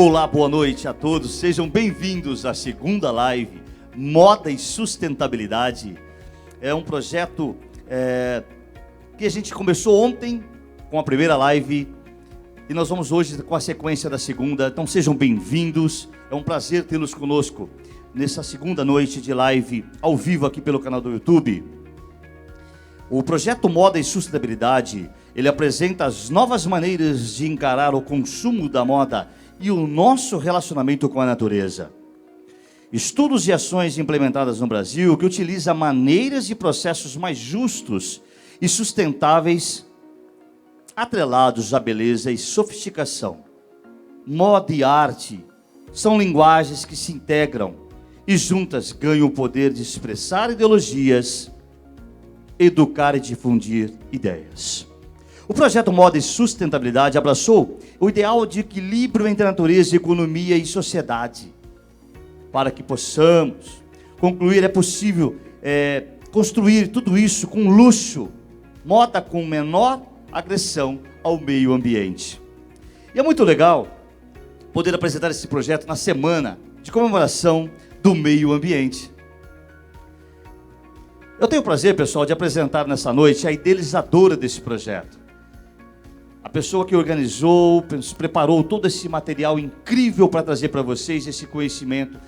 Olá, boa noite a todos. Sejam bem-vindos à segunda live Moda e Sustentabilidade. É um projeto que a gente começou ontem com a primeira live e nós vamos hoje com a sequência da segunda. Então sejam bem-vindos. É um prazer tê-los conosco nessa segunda noite de live ao vivo aqui pelo canal do YouTube. O projeto Moda e Sustentabilidade, ele apresenta as novas maneiras de encarar o consumo da moda e o nosso relacionamento com a natureza. Estudos e ações implementadas no Brasil que utilizam maneiras e processos mais justos e sustentáveis, atrelados à beleza e sofisticação. Moda e arte são linguagens que se integram e juntas ganham o poder de expressar ideologias, educar e difundir ideias. O projeto Moda e Sustentabilidade abraçou o ideal de equilíbrio entre natureza, economia e sociedade. Para que possamos concluir, é possível construir tudo isso com luxo, moda com menor agressão ao meio ambiente. E é muito legal poder apresentar esse projeto na semana de comemoração do meio ambiente. Eu tenho o prazer, pessoal, de apresentar nessa noite a idealizadora desse projeto. A pessoa que organizou, preparou todo esse material incrível para trazer para vocês esse conhecimento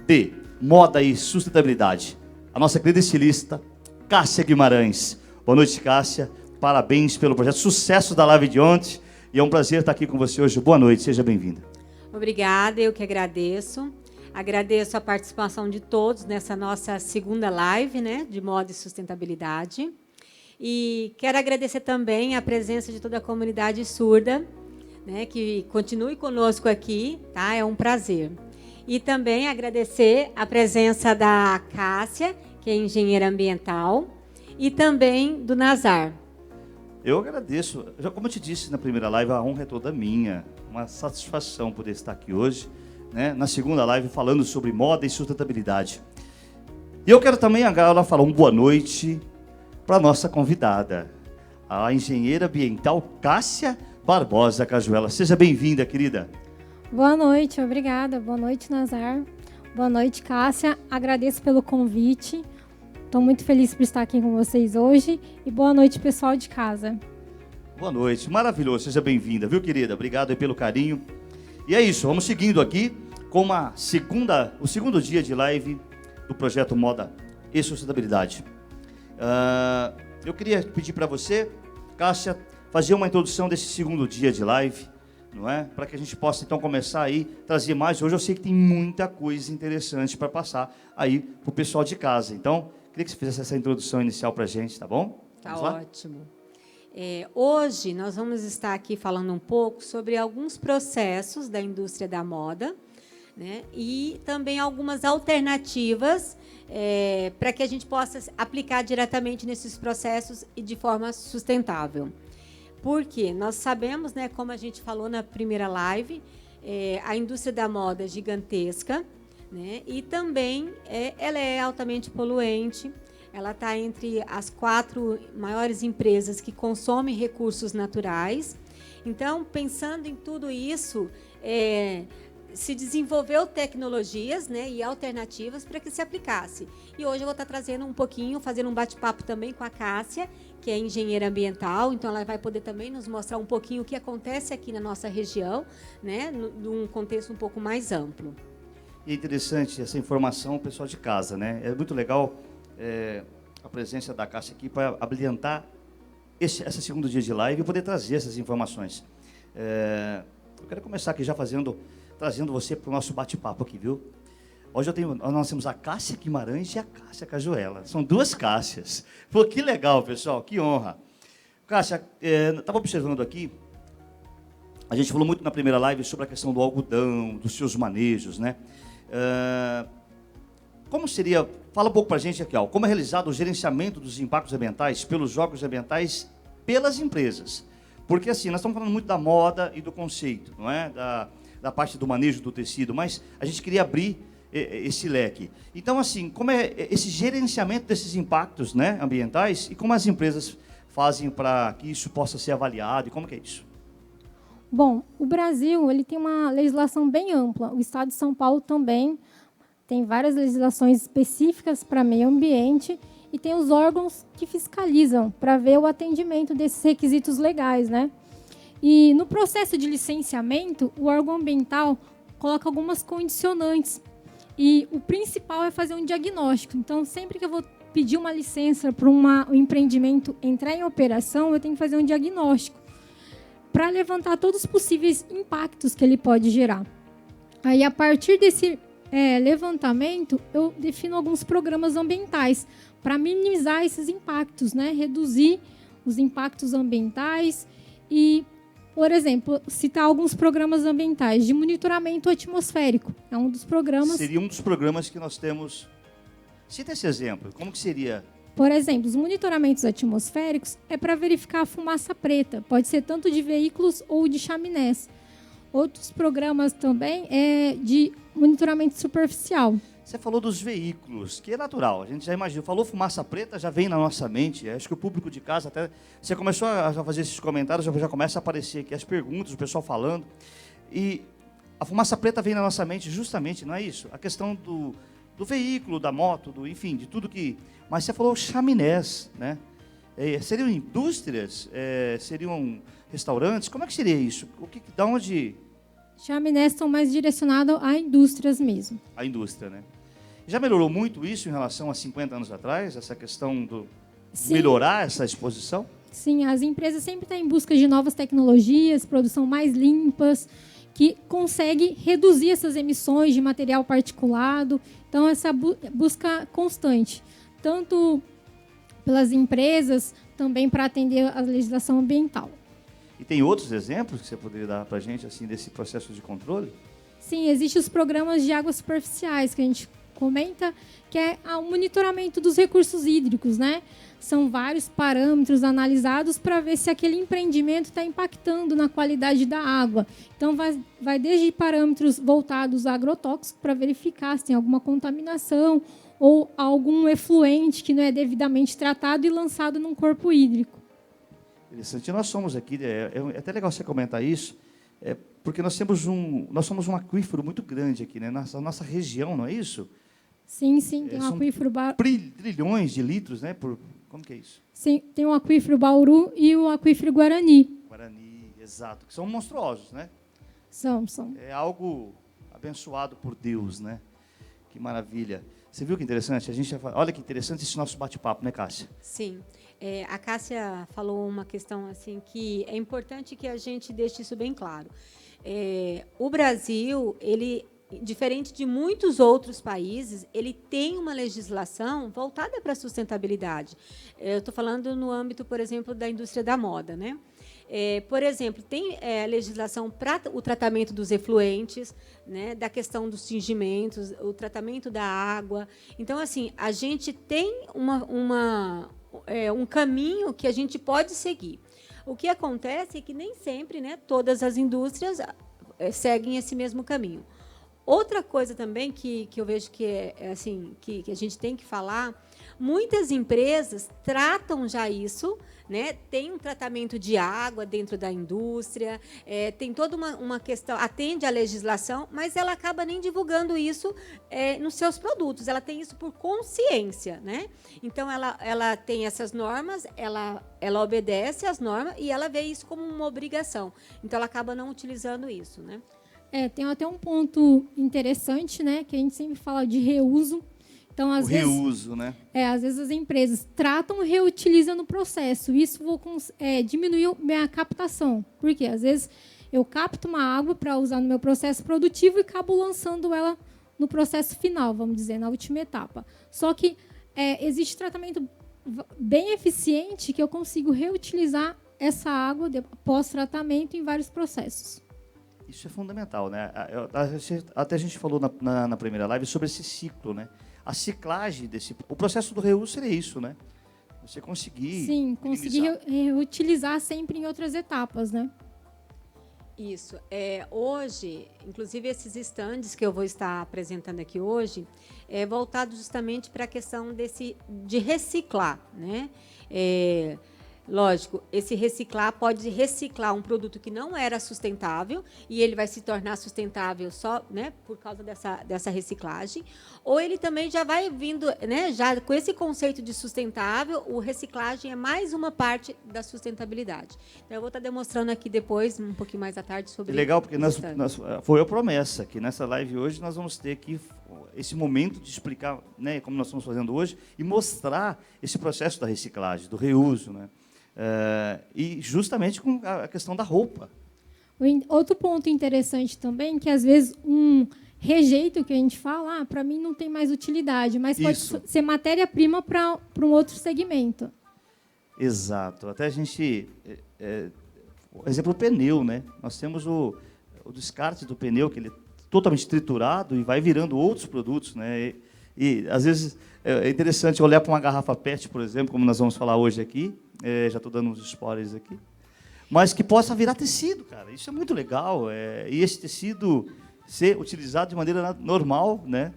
de moda e sustentabilidade. A nossa querida estilista, Cássia Guimarães. Boa noite, Cássia. Parabéns pelo projeto. Sucesso da live de ontem. E é um prazer estar aqui com você hoje. Boa noite, seja bem-vinda. Obrigada, eu que agradeço. Agradeço a participação de todos nessa nossa segunda live, né, de moda e sustentabilidade. E quero agradecer também a presença de toda a comunidade surda, né, que continue conosco aqui, tá? É um prazer. E também agradecer a presença da Cássia, que é engenheira ambiental, e também do Nazar. Eu agradeço. Como eu te disse na primeira live, a honra é toda minha. Uma satisfação poder estar aqui hoje, né, na segunda live falando sobre moda e sustentabilidade. E eu quero também agora falar uma boa noite para a nossa convidada, a engenheira ambiental Cássia Barbosa Cajuela. Seja bem-vinda, querida. Boa noite, obrigada. Boa noite, Nazar. Boa noite, Cássia. Agradeço pelo convite. Estou muito feliz por estar aqui com vocês hoje. E boa noite, pessoal de casa. Boa noite, maravilhoso. Seja bem-vinda, viu, querida? Obrigado aí pelo carinho. E é isso, vamos seguindo aqui com o segundo dia de live do projeto Moda e Sustentabilidade. Eu queria pedir para você, Cássia, fazer uma introdução desse segundo dia de live, não é? Para que a gente possa então começar aí, trazer mais. Hoje eu sei que tem muita coisa interessante para passar aí para o pessoal de casa. Então, queria que você fizesse essa introdução inicial para a gente, tá bom? Tá ótimo. Hoje nós vamos estar aqui falando um pouco sobre alguns processos da indústria da moda, né? E também algumas alternativas para que a gente possa aplicar diretamente nesses processos e de forma sustentável. Porque nós sabemos, né, como a gente falou na primeira live, a indústria da moda é gigantesca, né? E também ela é altamente poluente. Ela está entre as 4 maiores empresas que consomem recursos naturais. Então, pensando em tudo isso, se desenvolveu tecnologias, né, e alternativas para que se aplicasse. E hoje eu vou estar trazendo um pouquinho, fazendo um bate-papo também com a Cássia, que é engenheira ambiental. Então, ela vai poder também nos mostrar um pouquinho o que acontece aqui na nossa região, né, num contexto um pouco mais amplo. E é interessante essa informação, pessoal de casa, né? É muito legal a presença da Cássia aqui para abrilhantar esse segundo dia de live e poder trazer essas informações. Eu quero começar aqui já trazendo você para o nosso bate-papo aqui, viu? Hoje nós temos a Cássia Guimarães e a Cássia Cajuela. São 2 Cássias. Pô, que legal, pessoal, que honra. Cássia, estava observando aqui, a gente falou muito na primeira live sobre a questão do algodão, dos seus manejos, né? Como seria, fala um pouco para a gente aqui, ó, como é realizado o gerenciamento dos impactos ambientais pelos órgãos ambientais pelas empresas? Porque assim, nós estamos falando muito da moda e do conceito, não é? Da parte do manejo do tecido, mas a gente queria abrir esse leque. Então, assim, como é esse gerenciamento desses impactos, né, ambientais e como as empresas fazem para que isso possa ser avaliado e como que é isso? Bom, o Brasil ele tem uma legislação bem ampla. O Estado de São Paulo também tem várias legislações específicas para meio ambiente e tem os órgãos que fiscalizam para ver o atendimento desses requisitos legais, né? E no processo de licenciamento, o órgão ambiental coloca algumas condicionantes. E o principal é fazer um diagnóstico. Então, sempre que eu vou pedir uma licença para um empreendimento entrar em operação, eu tenho que fazer um diagnóstico para levantar todos os possíveis impactos que ele pode gerar. Aí, a partir desse levantamento, eu defino alguns programas ambientais para minimizar esses impactos, né? Reduzir os impactos ambientais e, por exemplo, citar alguns programas ambientais de monitoramento atmosférico. É um dos programas... Seria um dos programas que nós temos... Cita esse exemplo. Como que seria? Por exemplo, os monitoramentos atmosféricos é para verificar a fumaça preta. Pode ser tanto de veículos ou de chaminés. Outros programas também é de monitoramento superficial. Você falou dos veículos, que é natural. A gente já imagina. Falou fumaça preta, já vem na nossa mente. Acho que o público de casa até... Você começou a fazer esses comentários, já começa a aparecer aqui as perguntas, o pessoal falando. E a fumaça preta vem na nossa mente justamente, não é isso? A questão do veículo, da moto, enfim, de tudo que... Mas você falou chaminés, né? Seriam indústrias? Seriam restaurantes? Como é que seria isso? Da onde... Chaminés estão mais direcionados a indústrias mesmo. A indústria, né? Já melhorou muito isso em relação a 50 anos atrás? Essa questão do melhorar essa exposição? Sim, as empresas sempre estão em busca de novas tecnologias, produção mais limpas, que consegue reduzir essas emissões de material particulado. Então, essa busca constante, tanto pelas empresas, também para atender a legislação ambiental. E tem outros exemplos que você poderia dar para a gente, assim, desse processo de controle? Sim, existem os programas de águas superficiais, que a gente comenta, que é o monitoramento dos recursos hídricos, né? São vários parâmetros analisados para ver se aquele empreendimento está impactando na qualidade da água. Então, vai desde parâmetros voltados a agrotóxicos para verificar se tem alguma contaminação ou algum efluente que não é devidamente tratado e lançado num corpo hídrico. Interessante. Nós somos aqui, é até legal você comentar isso, porque nós somos um aquífero muito grande aqui, né? Nossa região, não é isso? Sim, tem um aquífero... Trilhões de litros, né? Como que é isso? Sim, tem o aquífero Bauru e o aquífero Guarani. Guarani, exato. Que são monstruosos, né? São. É algo abençoado por Deus, né? Que maravilha. Você viu que interessante? Olha que interessante esse nosso bate-papo, né, Cássia? Sim. A Cássia falou uma questão assim que é importante que a gente deixe isso bem claro. O Brasil, ele, diferente de muitos outros países, ele tem uma legislação voltada para a sustentabilidade. Eu estou falando no âmbito, por exemplo, da indústria da moda, né? Por exemplo, tem legislação para o tratamento dos efluentes, né, da questão dos tingimentos, o tratamento da água. Então, assim, a gente tem um caminho que a gente pode seguir. O que acontece é que nem sempre, né, todas as indústrias seguem esse mesmo caminho. Outra coisa também que eu vejo que que a gente tem que falar, muitas empresas tratam já isso, né? Tem um tratamento de água dentro da indústria, tem toda uma questão, atende à legislação, mas ela acaba nem divulgando isso nos seus produtos. Ela tem isso por consciência, né? Então, ela tem essas normas, ela obedece às normas e ela vê isso como uma obrigação. Então, ela acaba não utilizando isso, né? Tem até um ponto interessante, né? Que a gente sempre fala de reuso. Então, às vezes, reuso, né? Às vezes as empresas tratam e reutilizam no processo. Isso diminuiu minha captação. Por quê? Às vezes eu capto uma água para usar no meu processo produtivo e acabo lançando ela no processo final, vamos dizer, na última etapa. Só que existe tratamento bem eficiente que eu consigo reutilizar essa água pós-tratamento em vários processos. Isso é fundamental, né? Até a gente falou na primeira live sobre esse ciclo, né? A ciclagem o processo do reuso seria isso, né? Você conseguir... Sim, conseguir reutilizar sempre em outras etapas, né? Isso. Hoje, inclusive esses estandes que eu vou estar apresentando aqui hoje, é voltado justamente para a questão de reciclar, né? Lógico, esse reciclar pode reciclar um produto que não era sustentável e ele vai se tornar sustentável só, né, por causa dessa reciclagem. Ou ele também já vai vindo, né, já com esse conceito de sustentável, o reciclagem é mais uma parte da sustentabilidade. Então, eu vou estar demonstrando aqui depois, um pouquinho mais à tarde, sobre... Legal, porque foi a promessa que nessa live hoje nós vamos ter aqui esse momento de explicar, né, como nós estamos fazendo hoje, e mostrar esse processo da reciclagem, do reuso, né? E justamente com a questão da roupa. Outro ponto interessante também, que às vezes um rejeito que a gente fala, para mim não tem mais utilidade, mas pode ser matéria-prima para um outro segmento. Exato. Até a gente... por exemplo, o pneu, né? Nós temos o descarte do pneu, que ele é totalmente triturado e vai virando outros produtos, né? E às vezes, é interessante olhar para uma garrafa PET, por exemplo, como nós vamos falar hoje aqui, já estou dando uns spoilers aqui, mas que possa virar tecido, cara. Isso é muito legal. E esse tecido ser utilizado de maneira normal, né?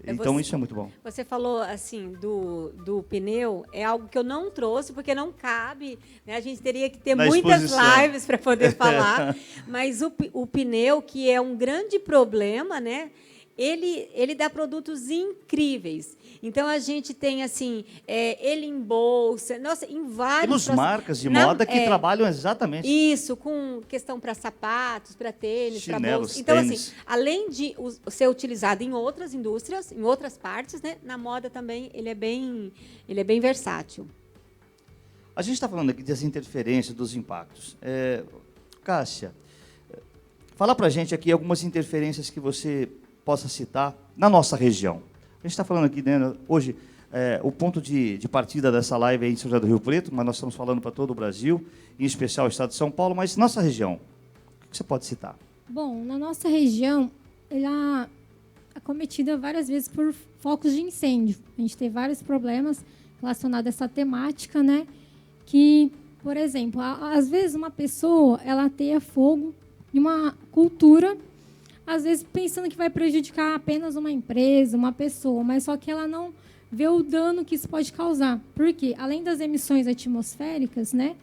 Então, isso é muito bom. Você falou, assim, do pneu, é algo que eu não trouxe, porque não cabe, né? A gente teria que ter muitas lives para poder falar, mas o pneu, que é um grande problema, né? Ele dá produtos incríveis. Então, a gente tem, assim, ele em bolsa, nossa, em vários... Temos marcas de moda que trabalham exatamente... Isso, com questão para sapatos, para tênis, para bolsa. Então, tênis. assim, além de ser utilizado em outras indústrias, em outras partes, né, na moda também ele é bem versátil. A gente está falando aqui das interferências, dos impactos. Cássia, fala para a gente aqui algumas interferências que você possa citar na nossa região. A gente está falando aqui, né, hoje, o ponto de partida dessa live é em São José do Rio Preto, mas nós estamos falando para todo o Brasil, em especial o estado de São Paulo, mas nossa região, o que você pode citar? Bom, na nossa região, ela é acometida várias vezes por focos de incêndio. A gente tem vários problemas relacionados a essa temática, né? Que, por exemplo, às vezes uma pessoa, ela ateia fogo em uma cultura, às vezes pensando que vai prejudicar apenas uma empresa, uma pessoa, mas só que ela não vê o dano que isso pode causar. Porque, além das emissões atmosféricas, né,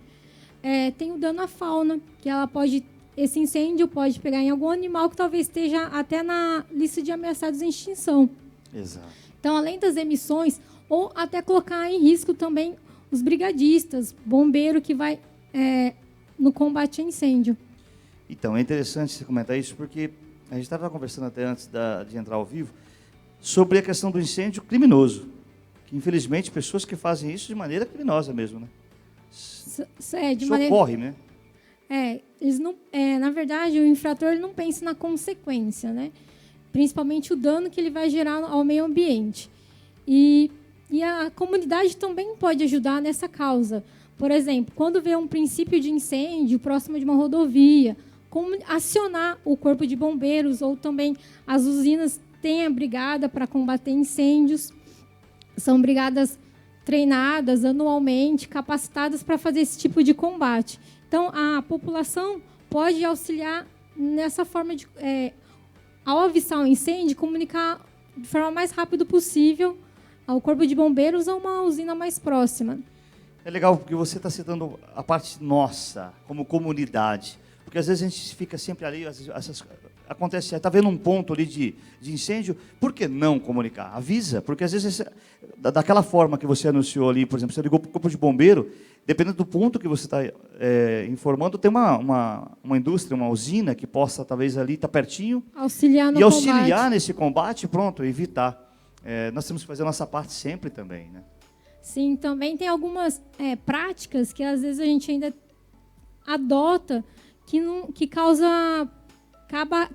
tem o dano à fauna, que esse incêndio pode pegar em algum animal que talvez esteja até na lista de ameaçados de extinção. Exato. Então, além das emissões, ou até colocar em risco também os brigadistas, bombeiro que vai no combate a incêndio. Então, é interessante você comentar isso, porque a gente estava conversando até antes de entrar ao vivo sobre a questão do incêndio criminoso. Que, infelizmente, pessoas que fazem isso de maneira criminosa mesmo, né? Ocorre, né? Eles não, na verdade, o infrator ele não pensa na consequência, né? Principalmente o dano que ele vai gerar ao meio ambiente. E a comunidade também pode ajudar nessa causa. Por exemplo, quando vê um princípio de incêndio próximo de uma rodovia, como acionar o corpo de bombeiros, ou também as usinas têm a brigada para combater incêndios. São brigadas treinadas anualmente, capacitadas para fazer esse tipo de combate. Então, a população pode auxiliar nessa forma de, ao avistar um incêndio, comunicar de forma mais rápida possível ao corpo de bombeiros ou uma usina mais próxima. É legal porque você está citando a parte nossa, como comunidade. Porque às vezes a gente fica sempre ali, acontece, está vendo um ponto ali de incêndio, por que não comunicar? Avisa, porque às vezes, daquela forma que você anunciou ali, por exemplo, você ligou para o corpo de bombeiro, dependendo do ponto que você está informando, tem uma indústria, uma usina que possa, talvez, ali estar pertinho, auxiliar nesse combate, pronto, evitar. Nós temos que fazer a nossa parte sempre também, né? Sim, também tem algumas práticas que, às vezes, a gente ainda adota, que acaba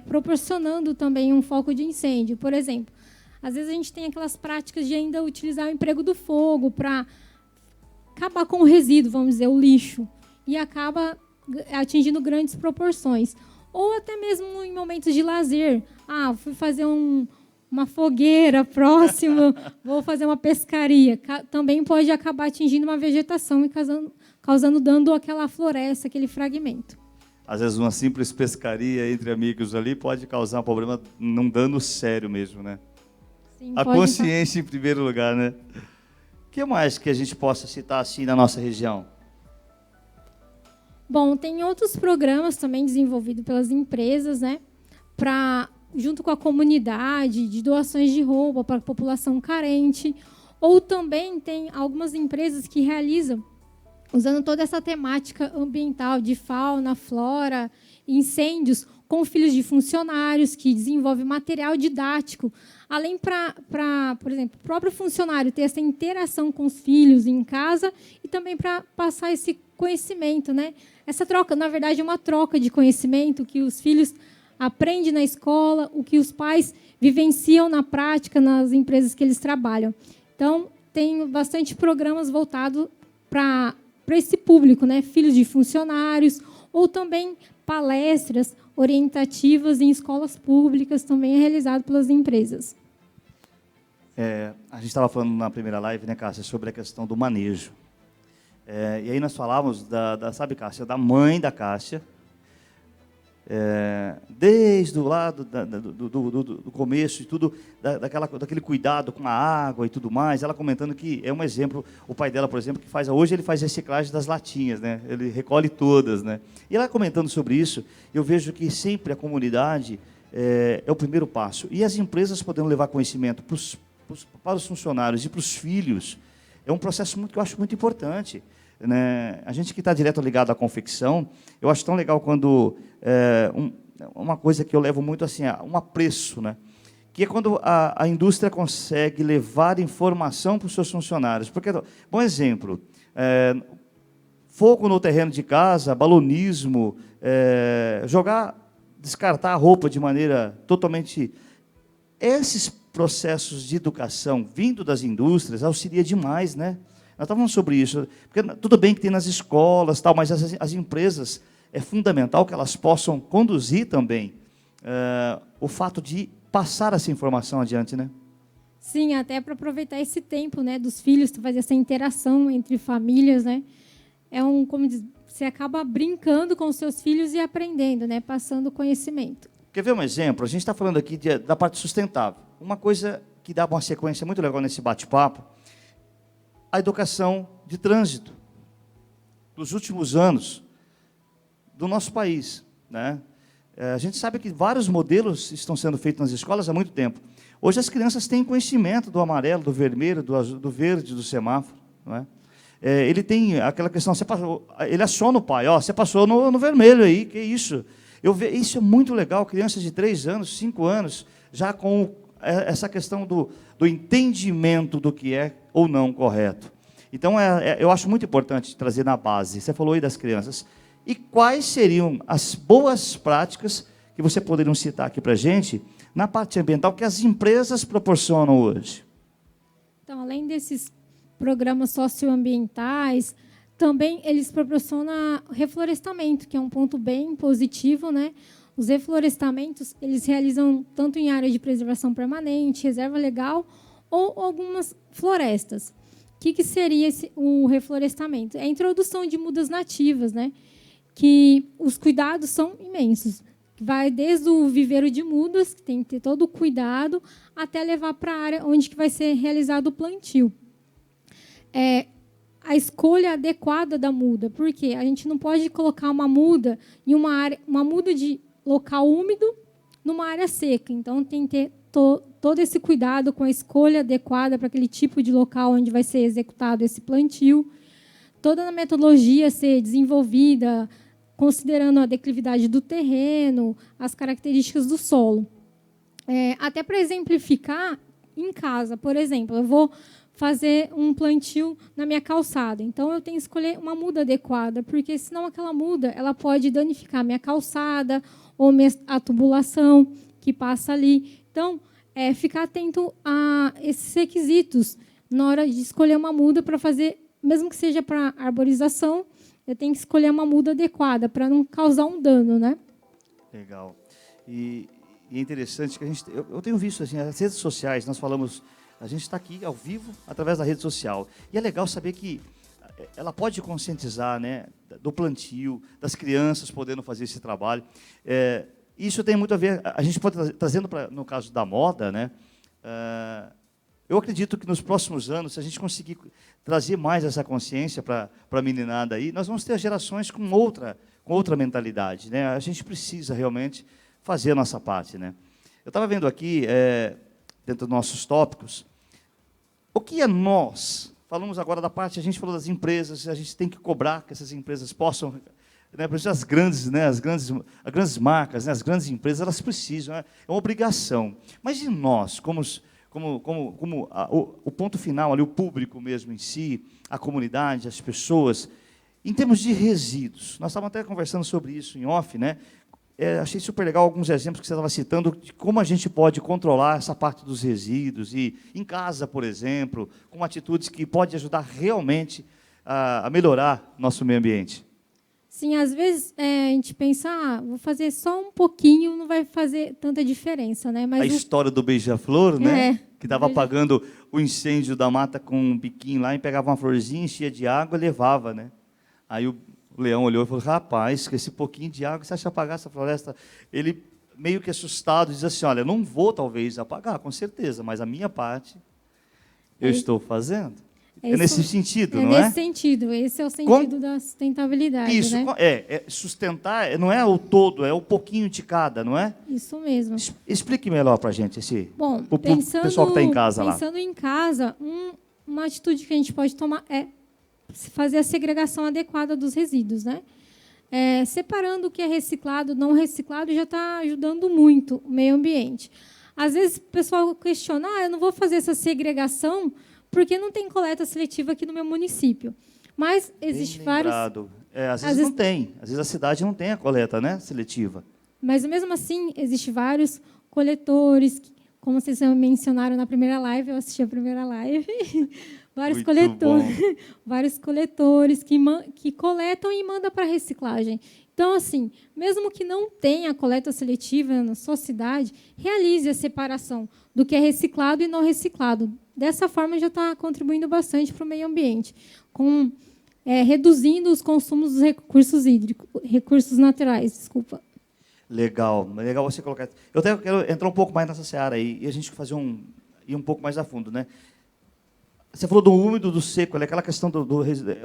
proporcionando também um foco de incêndio. Por exemplo, às vezes a gente tem aquelas práticas de ainda utilizar o emprego do fogo para acabar com o resíduo, vamos dizer, o lixo, e acaba atingindo grandes proporções. Ou até mesmo em momentos de lazer. Fui fazer uma fogueira próximo, vou fazer uma pescaria. Também pode acabar atingindo uma vegetação e causando dano àquela floresta, aquele fragmento. Às vezes uma simples pescaria entre amigos ali pode causar um problema, um dano sério mesmo, né? Sim, a consciência em primeiro lugar, né? O que mais que a gente possa citar assim na nossa região? Bom, tem outros programas também desenvolvidos pelas empresas, né, junto com a comunidade, de doações de roupa para a população carente. Ou também tem algumas empresas que realizam, usando toda essa temática ambiental de fauna, flora, incêndios, com filhos de funcionários, que desenvolve material didático, além por exemplo, o próprio funcionário ter essa interação com os filhos em casa e também para passar esse conhecimento, né? Essa troca, na verdade, é uma troca de conhecimento que os filhos aprendem na escola, o que os pais vivenciam na prática nas empresas que eles trabalham. Então, tem bastante programas voltados para esse público, né? Filhos de funcionários, ou também palestras orientativas em escolas públicas, também é realizado pelas empresas. A gente estava falando na primeira live, né, Cássia, sobre a questão do manejo. E aí nós falávamos, sabe, Cássia, da mãe da Cássia, desde o lado do começo e tudo, daquele cuidado com a água e tudo mais, ela comentando que é um exemplo, o pai dela, por exemplo, que hoje ele faz reciclagem das latinhas, né? Ele recolhe todas, né? E ela comentando sobre isso, eu vejo que sempre a comunidade é o primeiro passo. E as empresas podendo levar conhecimento para os funcionários e para os filhos, é um processo que eu acho muito importante. Né? A gente que está direto ligado à confecção, eu acho tão legal quando uma coisa que eu levo muito assim, um apreço, né? Que é quando a indústria consegue levar informação para os seus funcionários. Porque, bom exemplo, fogo no terreno de casa, balonismo, descartar a roupa de maneira totalmente... Esses processos de educação vindo das indústrias auxilia demais, né? Nós estávamos sobre isso, porque tudo bem que tem nas escolas, tal, mas as empresas, é fundamental que elas possam conduzir também o fato de passar essa informação adiante, né? Sim, até para aproveitar esse tempo, né, dos filhos, fazer essa interação entre famílias, né? Como diz, você acaba brincando com os seus filhos e aprendendo, né, passando conhecimento. Quer ver um exemplo? A gente está falando aqui da parte sustentável. Uma coisa que dá uma sequência muito legal nesse bate-papo, a educação de trânsito dos últimos anos do nosso país, né? A gente sabe que vários modelos estão sendo feitos nas escolas há muito tempo. Hoje as crianças têm conhecimento do amarelo, do vermelho, do azul, do verde, do semáforo, não é? Ele tem aquela questão, ele aciona o pai, você passou no vermelho aí, que isso? Isso é muito legal, crianças de 3 anos, 5 anos, já com essa questão do entendimento do que é ou não correto. Então, eu acho muito importante trazer na base. Você falou aí das crianças. E quais seriam as boas práticas que você poderia citar aqui para a gente, na parte ambiental, que as empresas proporcionam hoje? Então, além desses programas socioambientais, também eles proporcionam reflorestamento, que é um ponto bem positivo, né? Os reflorestamentos, eles realizam tanto em área de preservação permanente, reserva legal, ou algumas florestas. O que seria o reflorestamento? É a introdução de mudas nativas, né? Que os cuidados são imensos. Vai desde o viveiro de mudas, que tem que ter todo o cuidado, até levar para a área onde que vai ser realizado o plantio. A escolha adequada da muda, porque a gente não pode colocar uma muda em uma muda de local úmido numa área seca. Então, tem que ter todo esse cuidado com a escolha adequada para aquele tipo de local onde vai ser executado esse plantio. Toda a metodologia ser desenvolvida, considerando a declividade do terreno, as características do solo. Até para exemplificar, em casa, por exemplo, eu vou fazer um plantio na minha calçada. Então, eu tenho que escolher uma muda adequada, porque, senão, aquela muda ela pode danificar a minha calçada ou a tubulação que passa ali. Então, ficar atento a esses requisitos na hora de escolher uma muda para fazer, mesmo que seja para arborização, eu tenho que escolher uma muda adequada para não causar um dano, né? Legal. E é interessante que eu tenho visto assim, as redes sociais, nós falamos, a gente está aqui ao vivo através da rede social. E é legal saber que ela pode conscientizar, né, do plantio, das crianças podendo fazer esse trabalho. Isso tem muito a ver, a gente pode trazendo no caso da moda, né? eu acredito que nos próximos anos, se a gente conseguir trazer mais essa consciência para a meninada aí, nós vamos ter gerações com outra mentalidade, né? A gente precisa realmente fazer a nossa parte, né? Eu estava vendo aqui, dentro dos nossos tópicos, o que é nós? Falamos agora da parte, a gente falou das empresas, a gente tem que cobrar que essas empresas possam, né, as grandes marcas, né, as grandes empresas, elas precisam, é uma obrigação. Mas e nós, o ponto final ali, o público mesmo em si, a comunidade, as pessoas, em termos de resíduos, nós estávamos até conversando sobre isso em off, né? Achei super legal alguns exemplos que você estava citando de como a gente pode controlar essa parte dos resíduos, e em casa, por exemplo, com atitudes que podem ajudar realmente a melhorar nosso meio ambiente. Sim, às vezes a gente pensa, vou fazer só um pouquinho, não vai fazer tanta diferença, né? Mas a história do beija-flor, né? Que estava beija... apagando o incêndio da mata com um biquinho lá, e pegava uma florzinha, enchia de água e levava, né? Aí o leão olhou e falou, rapaz, com esse pouquinho de água, você acha apagar essa floresta? Ele, meio que assustado, diz assim, olha, não vou talvez apagar, com certeza, mas a minha parte eu estou fazendo. É nesse sentido, não é? É nesse sentido, esse é o sentido da sustentabilidade. Isso, né? Sustentar não é o todo, é o pouquinho de cada, não é? Isso mesmo. Explique melhor para a gente, Bom, o pessoal que está em casa lá. Pensando em casa, uma atitude que a gente pode tomar é fazer a segregação adequada dos resíduos, né? Separando o que é reciclado, não reciclado, já está ajudando muito o meio ambiente. Às vezes o pessoal questiona, eu não vou fazer essa segregação porque não tem coleta seletiva aqui no meu município. Mas existe vários... Às vezes não tem. Às vezes a cidade não tem a coleta, né, seletiva. Mas, mesmo assim, existem vários coletores, como vocês mencionaram na primeira live, eu assisti a primeira live, vários coletores que coletam e mandam para reciclagem. Então, assim, mesmo que não tenha coleta seletiva na sua cidade, realize a separação do que é reciclado e não reciclado. Dessa forma, já está contribuindo bastante para o meio ambiente, reduzindo os consumos dos recursos naturais. Desculpa. Legal você colocar. Eu até quero entrar um pouco mais nessa seara aí, e a gente fazer ir um pouco mais a fundo, né? Você falou do úmido, do seco, aquela questão do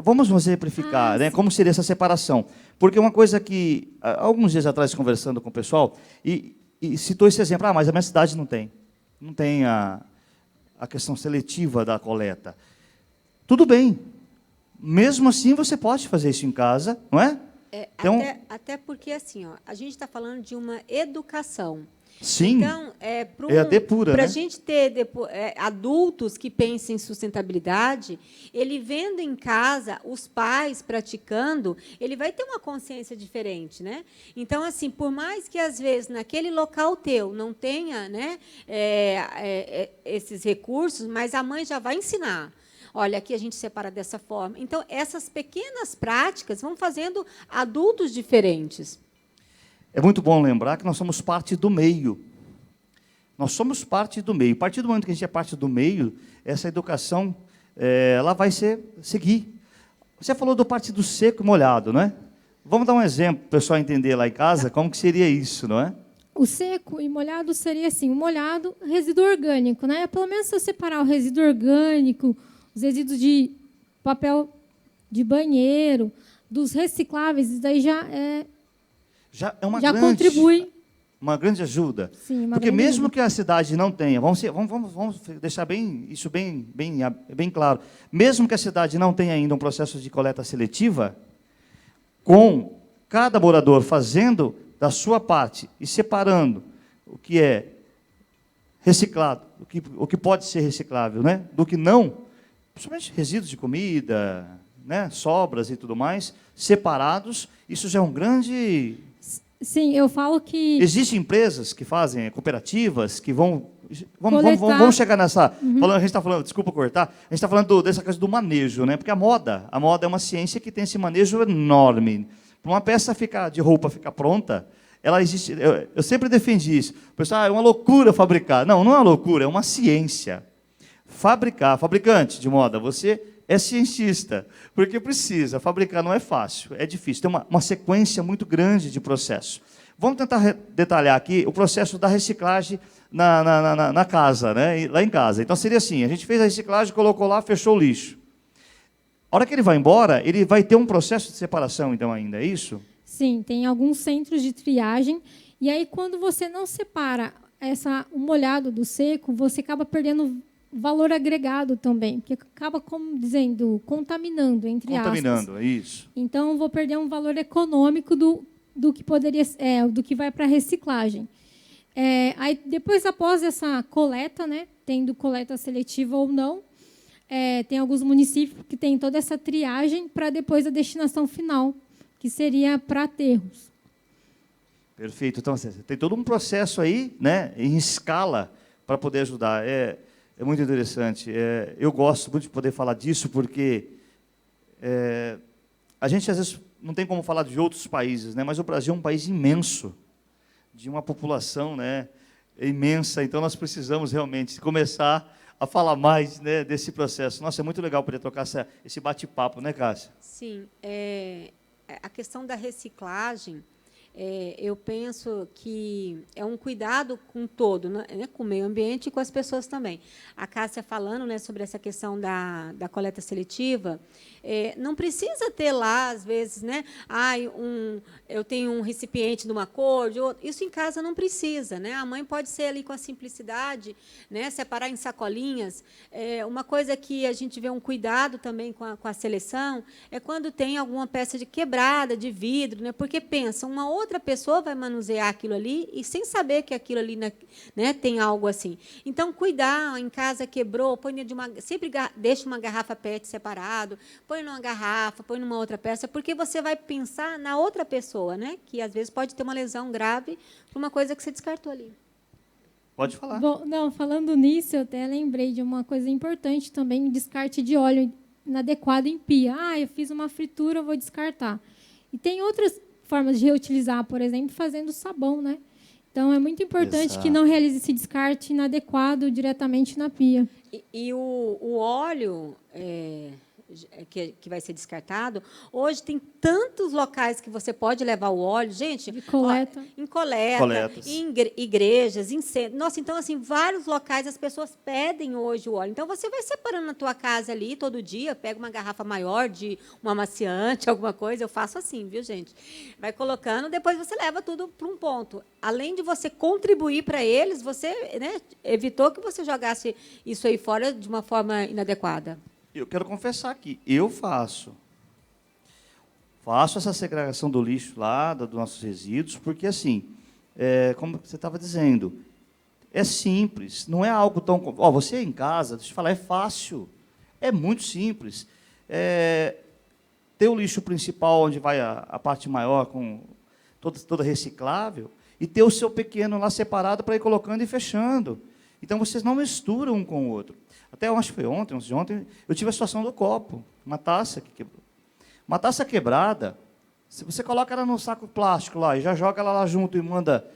vamos exemplificar, né? Como seria essa separação? Porque uma coisa que, alguns dias atrás, conversando com o pessoal, e citou esse exemplo, mas a minha cidade não tem a questão seletiva da coleta. Tudo bem. Mesmo assim, você pode fazer isso em casa, não é? Então, até porque, assim, a gente está falando de uma educação. Sim, então, para a gente ter adultos que pensem em sustentabilidade, ele vendo em casa os pais praticando, ele vai ter uma consciência diferente, né? Então, assim, por mais que às vezes naquele local teu não tenha, né, esses recursos, mas a mãe já vai ensinar. Olha, aqui a gente separa dessa forma. Então, essas pequenas práticas vão fazendo adultos diferentes. É muito bom lembrar que nós somos parte do meio. Nós somos parte do meio. A partir do momento que a gente é parte do meio, essa educação ela vai seguir. Você falou do parte do seco e molhado, não é? Vamos dar um exemplo para o pessoal entender lá em casa como que seria isso, não é? O seco e molhado seria assim, o molhado, resíduo orgânico, né? Pelo menos se eu separar o resíduo orgânico, os resíduos de papel de banheiro, dos recicláveis, isso daí já contribui. Uma grande ajuda. Sim, porque mesmo que a cidade não tenha, vamos deixar isso bem claro, mesmo que a cidade não tenha ainda um processo de coleta seletiva, com cada morador fazendo da sua parte e separando o que é reciclado, o que pode ser reciclável, né, do que não, principalmente resíduos de comida, né, sobras e tudo mais, separados, isso já é um grande... Sim, eu falo que... Existem empresas que fazem, cooperativas, que vamos chegar nessa... A gente está falando, desculpa cortar, a gente está falando dessa coisa do manejo, né? Porque a moda é uma ciência que tem esse manejo enorme. Para uma peça de roupa ficar pronta, ela existe... Eu sempre defendi isso. O pessoal, é uma loucura fabricar. Não é uma loucura, é uma ciência. Fabricante de moda, você é cientista, porque fabricar não é fácil, é difícil, tem uma sequência muito grande de processo. Vamos tentar detalhar aqui o processo da reciclagem na casa, né? Lá em casa. Então, seria assim, a gente fez a reciclagem, colocou lá, fechou o lixo. A hora que ele vai embora, ele vai ter um processo de separação, então, ainda, é isso? Sim, tem alguns centros de triagem. E aí, quando você não separa o molhado do seco, você acaba perdendo valor agregado também, porque acaba, como dizendo, contaminando, entre aspas. Contaminando, é isso. Então, eu vou perder um valor econômico do que poderia, do que vai para a reciclagem. Aí, depois, após essa coleta, né, tendo coleta seletiva ou não, tem alguns municípios que têm toda essa triagem para depois a destinação final, que seria para aterros. Perfeito. Então, tem todo um processo aí, né, em escala, para poder ajudar. É muito interessante. Eu gosto muito de poder falar disso, porque a gente, às vezes, não tem como falar de outros países, né, mas o Brasil é um país imenso, de uma população, né, imensa. Então, nós precisamos realmente começar a falar mais, né, desse processo. Nossa, é muito legal poder trocar esse bate-papo, né, Cássia? Sim. A questão da reciclagem, eu penso que é um cuidado com todo, né, com o meio ambiente e com as pessoas também. A Cássia falando, né, sobre essa questão da coleta seletiva, não precisa ter lá, às vezes, né, eu tenho um recipiente de uma cor, de outro. Isso em casa não precisa, né? A mãe pode ser ali com a simplicidade, né, separar em sacolinhas. Uma coisa que a gente vê um cuidado também com a seleção é quando tem alguma peça de quebrada, de vidro, né, porque pensa, uma outra pessoa vai manusear aquilo ali e sem saber que aquilo ali, né, tem algo assim. Então, cuidar, em casa quebrou, sempre deixa uma garrafa PET separado, põe numa garrafa, põe numa outra peça, porque você vai pensar na outra pessoa, né, que às vezes pode ter uma lesão grave por uma coisa que você descartou ali. Pode falar. Bom, não, falando nisso, eu até lembrei de uma coisa importante também, descarte de óleo inadequado em pia. Eu fiz uma fritura, eu vou descartar. E tem outras formas de reutilizar, por exemplo, fazendo sabão, né? Então, é muito importante Exato. que não realize esse descarte inadequado diretamente na pia. E o óleo que vai ser descartado, hoje tem tantos locais que você pode levar o óleo, gente, De coleta. em coleta, Coletas. em igrejas, em centros. Nossa, então, assim, vários locais as pessoas pedem hoje o óleo. Então, você vai separando na tua casa ali, todo dia, pega uma garrafa maior de um amaciante, alguma coisa, eu faço assim, viu, gente? Vai colocando, depois você leva tudo para um ponto. Além de você contribuir para eles, você, né, evitou que você jogasse isso aí fora de uma forma inadequada. Eu quero confessar aqui, eu faço essa segregação do lixo lá, dos nossos resíduos, porque, assim, como você estava dizendo, é simples, não é algo tão... você em casa, deixa eu te falar, é fácil, é muito simples. Ter o lixo principal, onde vai a parte maior, com toda reciclável, e ter o seu pequeno lá separado para ir colocando e fechando. Então, vocês não misturam um com o outro. Até acho que foi ontem, antes de ontem, eu tive a situação do copo, uma taça que quebrou. Uma taça quebrada, se você coloca ela no saco plástico lá e já joga ela lá junto e manda...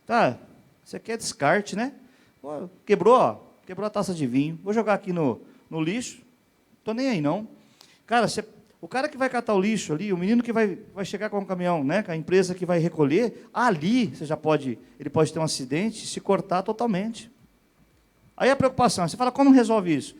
Tá, isso aqui é descarte, né? Pô, quebrou a taça de vinho, vou jogar aqui no lixo, estou nem aí não. Cara, o cara que vai catar o lixo ali, o menino que vai chegar com o caminhão, né, com a empresa que vai recolher, ali ele pode ter um acidente e se cortar totalmente. Aí a preocupação, você fala, como resolve isso?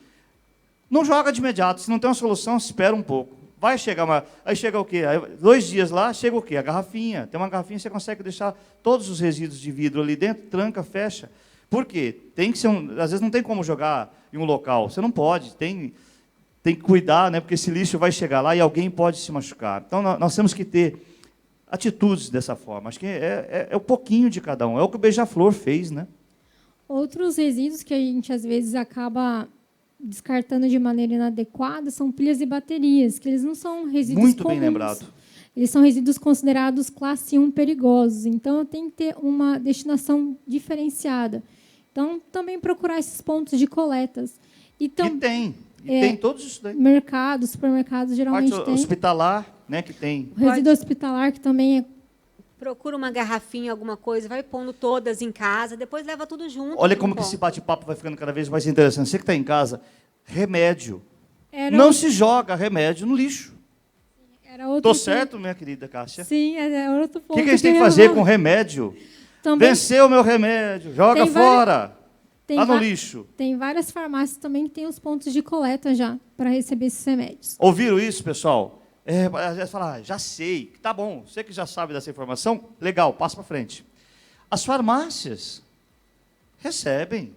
Não joga de imediato, se não tem uma solução, espera um pouco. Vai chegar aí chega o quê? Aí, 2 dias lá, chega o quê? A garrafinha. Tem uma garrafinha, você consegue deixar todos os resíduos de vidro ali dentro, tranca, fecha. Por quê? Tem que ser às vezes não tem como jogar em um local, você não pode, tem que cuidar, né, porque esse lixo vai chegar lá e alguém pode se machucar. Então, nós temos que ter atitudes dessa forma. Acho que é um pouquinho de cada um. É o que o Beija-Flor fez, né? Outros resíduos que a gente, às vezes, acaba descartando de maneira inadequada são pilhas e baterias, que eles não são resíduos Muito comuns. bem lembrado. Eles são resíduos considerados classe 1 perigosos. Então, tem que ter uma destinação diferenciada. Então, também procurar esses pontos de coletas. E tem todos isso daí. Mercados, supermercados, geralmente Parte tem. hospitalar, né, que tem. O resíduo hospitalar, que também é... Procura uma garrafinha, alguma coisa, vai pondo todas em casa, depois leva tudo junto. Olha como que esse bate-papo vai ficando cada vez mais interessante. Você que está em casa, remédio. Era Não se joga remédio no lixo. Era outro Tô certo, minha querida Cássia? Sim, é outro O ponto. que a gente tem que fazer com remédio? Também Venceu o meu remédio, joga Tem fora, tem lá no va- lixo. Tem várias farmácias também que têm os pontos de coleta já para receber esses remédios. Ouviram isso, pessoal? Às vezes fala, já sei, tá bom, você que já sabe dessa informação, legal, passa para frente. As farmácias recebem,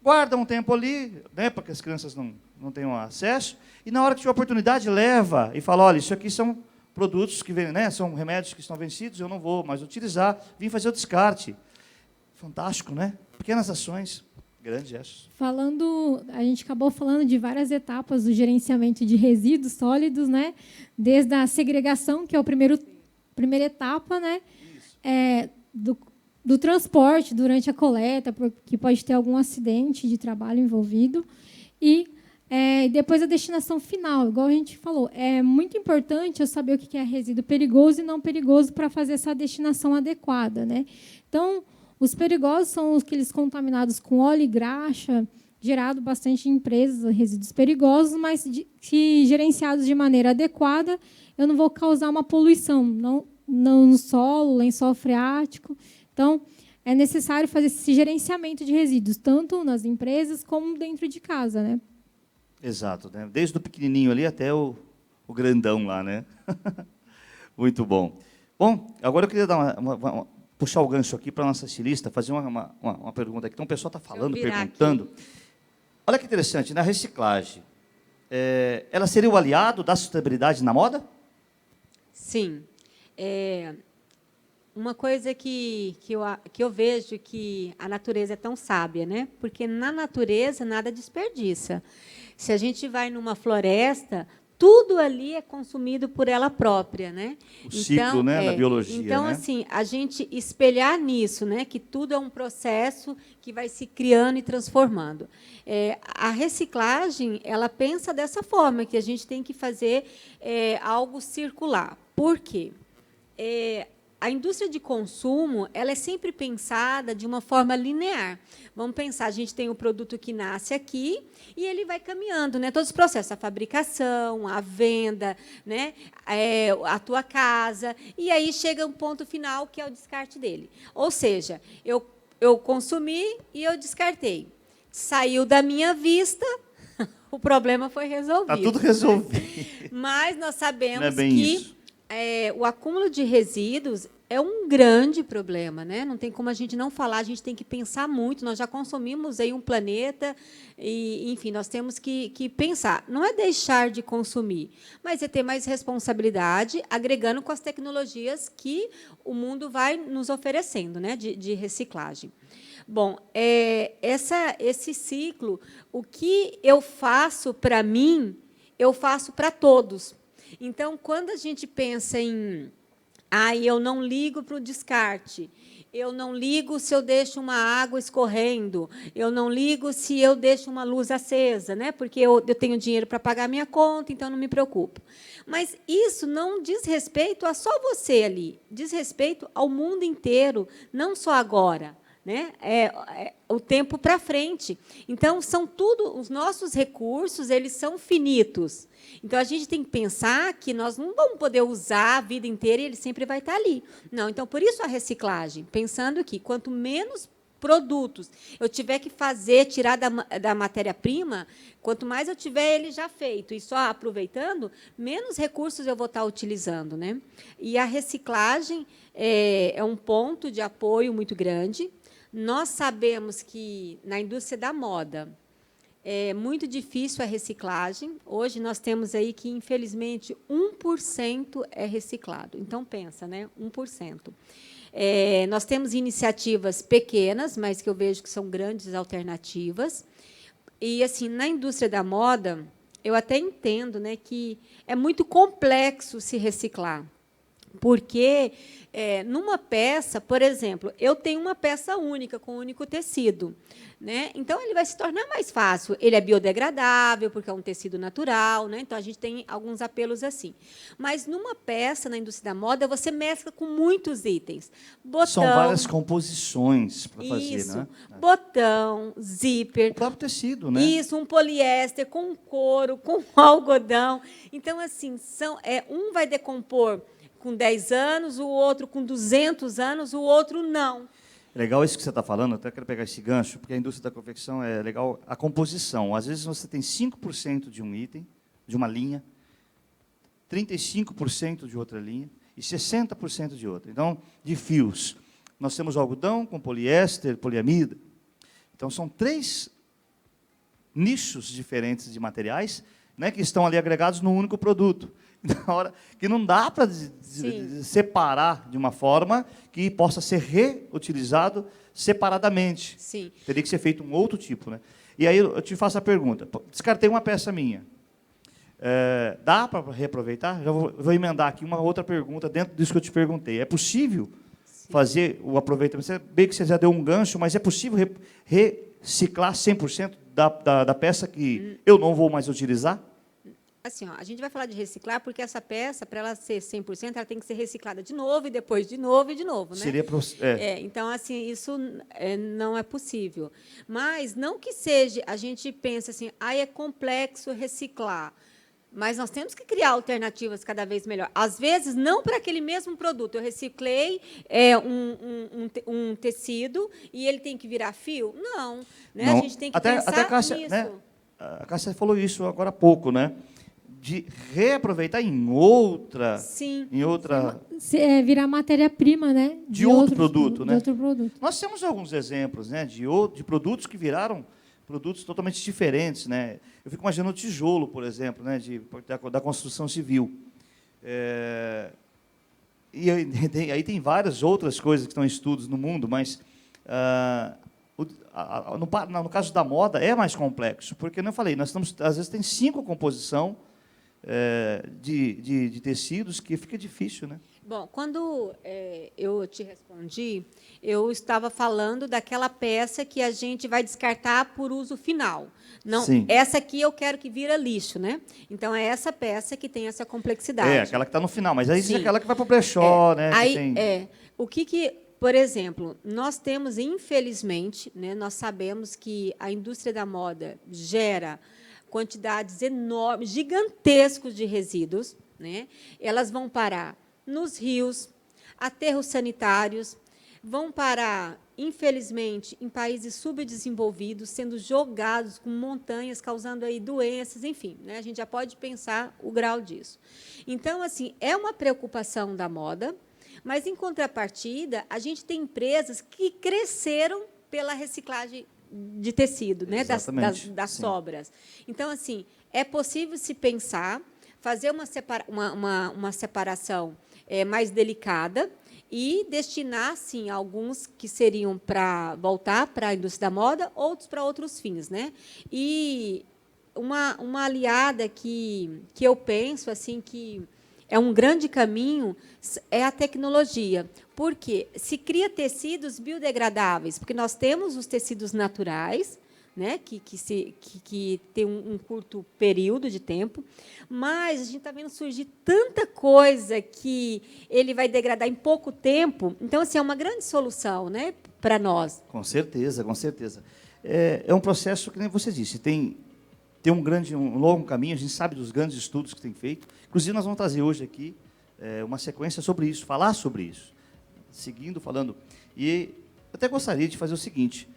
guardam um tempo ali, né, para que as crianças não tenham acesso, e na hora que tiver oportunidade, leva e fala, olha, isso aqui são produtos que vêm, né, são remédios que estão vencidos, eu não vou mais utilizar, vim fazer o descarte. Fantástico, né? Pequenas ações, grandes gestos. A gente acabou falando de várias etapas do gerenciamento de resíduos sólidos, né? Desde a segregação, que é a primeira etapa, né? Do transporte durante a coleta, porque pode ter algum acidente de trabalho envolvido, e depois a destinação final, igual a gente falou. É muito importante eu saber o que é resíduo perigoso e não perigoso para fazer essa destinação adequada, né? Então, os perigosos são aqueles contaminados com óleo e graxa, gerado bastante em empresas, resíduos perigosos, mas se gerenciados de maneira adequada, eu não vou causar uma poluição no solo, lençol freático. Então, é necessário fazer esse gerenciamento de resíduos, tanto nas empresas como dentro de casa, né? Exato, né? Desde o pequenininho ali até o grandão lá, né? Muito bom. Bom, agora eu queria dar puxar o gancho aqui para a nossa estilista, fazer uma pergunta aqui. Então, o pessoal está falando, perguntando. Aqui. Olha que interessante, na reciclagem, ela seria o aliado da sustentabilidade na moda? Sim. Uma coisa que eu vejo que a natureza é tão sábia, né? Porque na natureza nada desperdiça. Se a gente vai numa floresta, tudo ali é consumido por ela própria, né? O ciclo, né, da biologia. Então, né? assim, a gente espelhar nisso, né, que tudo é um processo que vai se criando e transformando. A reciclagem, ela pensa dessa forma, que a gente tem que fazer algo circular. Por quê? A indústria de consumo, ela é sempre pensada de uma forma linear. Vamos pensar, a gente tem o produto que nasce aqui e ele vai caminhando, né? Todos os processos, a fabricação, a venda, né? A tua casa, e aí chega um ponto final, que é o descarte dele. Ou seja, eu consumi e eu descartei. Saiu da minha vista, o problema foi resolvido. Está tudo resolvido. Né? Mas nós sabemos Não é bem que... isso. O acúmulo de resíduos é um grande problema, né? Não tem como a gente não falar, a gente tem que pensar muito. Nós já consumimos aí um planeta, e, enfim, nós temos que pensar. Não é deixar de consumir, mas é ter mais responsabilidade, agregando com as tecnologias que o mundo vai nos oferecendo, né? de reciclagem. Bom, esse ciclo, o que eu faço para mim, eu faço para todos. Então, quando a gente pensa em eu não ligo para o descarte, eu não ligo se eu deixo uma água escorrendo, eu não ligo se eu deixo uma luz acesa, né? Porque eu tenho dinheiro para pagar a minha conta, então não me preocupo. Mas isso não diz respeito a só você ali, diz respeito ao mundo inteiro, não só agora. Né? O tempo para frente. Então, são tudo, os nossos recursos, eles são finitos. Então, a gente tem que pensar que nós não vamos poder usar a vida inteira e ele sempre vai estar ali. Não, então, por isso a reciclagem, pensando que quanto menos produtos eu tiver que fazer, tirar da matéria-prima, quanto mais eu tiver ele já feito e só aproveitando, menos recursos eu vou estar utilizando. Né? E a reciclagem é um ponto de apoio muito grande. Nós sabemos que, na indústria da moda, é muito difícil a reciclagem. Hoje, nós temos aí que, infelizmente, 1% é reciclado. Então, pensa, né? 1%. Nós temos iniciativas pequenas, mas que eu vejo que são grandes alternativas. E, assim, na indústria da moda, eu até entendo, né, que é muito complexo se reciclar. Porque numa peça, por exemplo, eu tenho uma peça única, com um único tecido, né? Então, ele vai se tornar mais fácil. Ele é biodegradável, porque é um tecido natural, né? Então, a gente tem alguns apelos assim. Mas, numa peça, na indústria da moda, você mescla com muitos itens. Botão, são várias composições para fazer, isso, né? botão, zíper. O próprio tecido, né? Isso, um poliéster com couro, com algodão. Então, assim, um vai decompor com 10 anos, o outro com 200 anos, o outro não. Legal isso que você está falando, até quero pegar esse gancho, porque a indústria da confecção é legal a composição. Às vezes você tem 5% de um item, de uma linha, 35% de outra linha e 60% de outra. Então, de fios, nós temos algodão com poliéster, poliamida. Então, são 3 nichos diferentes de materiais, né, que estão ali agregados num único produto. Na hora que não dá para separar de uma forma que possa ser reutilizado separadamente. Sim. Teria que ser feito um outro tipo, né? E aí eu te faço a pergunta: descartei uma peça minha, dá para reaproveitar? Já vou emendar aqui uma outra pergunta dentro disso que eu te perguntei. É possível fazer o aproveitamento? Bem que você já deu um gancho, mas é possível reciclar 100% da peça que eu não vou mais utilizar? Assim, a gente vai falar de reciclar porque essa peça, para ela ser 100%, ela tem que ser reciclada de novo, e depois de novo e de novo, né? Seria então, assim, isso não é possível. Mas não que seja, a gente pensa assim, é complexo reciclar. Mas nós temos que criar alternativas cada vez melhor. Às vezes, não para aquele mesmo produto. Eu reciclei um tecido e ele tem que virar fio? Não. Né? Não. A gente tem que pensar até a Cássia, nisso. Né? A Cássia falou isso agora há pouco, né? De reaproveitar em outra... Sim. Em outra... Virar matéria-prima, né? De outro produto, né? De outro produto. Nós temos alguns exemplos, né? De produtos que viraram produtos totalmente diferentes, né? Eu fico imaginando o tijolo, por exemplo, né? Da construção civil. E aí tem várias outras coisas que estão em estudos no mundo, mas no caso da moda é mais complexo, porque, como eu falei, nós estamos, às vezes tem 5 composições de tecidos que fica difícil, né? Bom, quando eu te respondi, eu estava falando daquela peça que a gente vai descartar por uso final. Não, Sim. Essa aqui eu quero que vira lixo, né? Então, é essa peça que tem essa complexidade. Aquela que está no final, mas aí Sim. é aquela que vai para o brechó, né? Aí, o que, por exemplo, nós temos, infelizmente, né, nós sabemos que a indústria da moda gera quantidades enormes, gigantescos de resíduos, né? Elas vão parar nos rios, aterros sanitários, vão parar, infelizmente, em países subdesenvolvidos, sendo jogados com montanhas, causando aí doenças, enfim, né? A gente já pode pensar o grau disso. Então, assim, é uma preocupação da moda, mas, em contrapartida, a gente tem empresas que cresceram pela reciclagem de tecido, né? das sobras. Então, assim, é possível se pensar, fazer uma separação mais delicada e destinar, sim, alguns que seriam para voltar para a indústria da moda, outros para outros fins, né? E uma aliada que eu penso assim que é um grande caminho é a tecnologia. Porque se cria tecidos biodegradáveis, porque nós temos os tecidos naturais, né, que tem um curto período de tempo, mas a gente está vendo surgir tanta coisa que ele vai degradar em pouco tempo. Então, assim, é uma grande solução, né, para nós. Com certeza, com certeza. É um processo que, nem você disse, tem um longo caminho, a gente sabe dos grandes estudos que tem feito. Inclusive, nós vamos trazer hoje aqui uma sequência sobre isso, falar sobre isso. Seguindo, falando. E eu até gostaria de fazer o seguinte,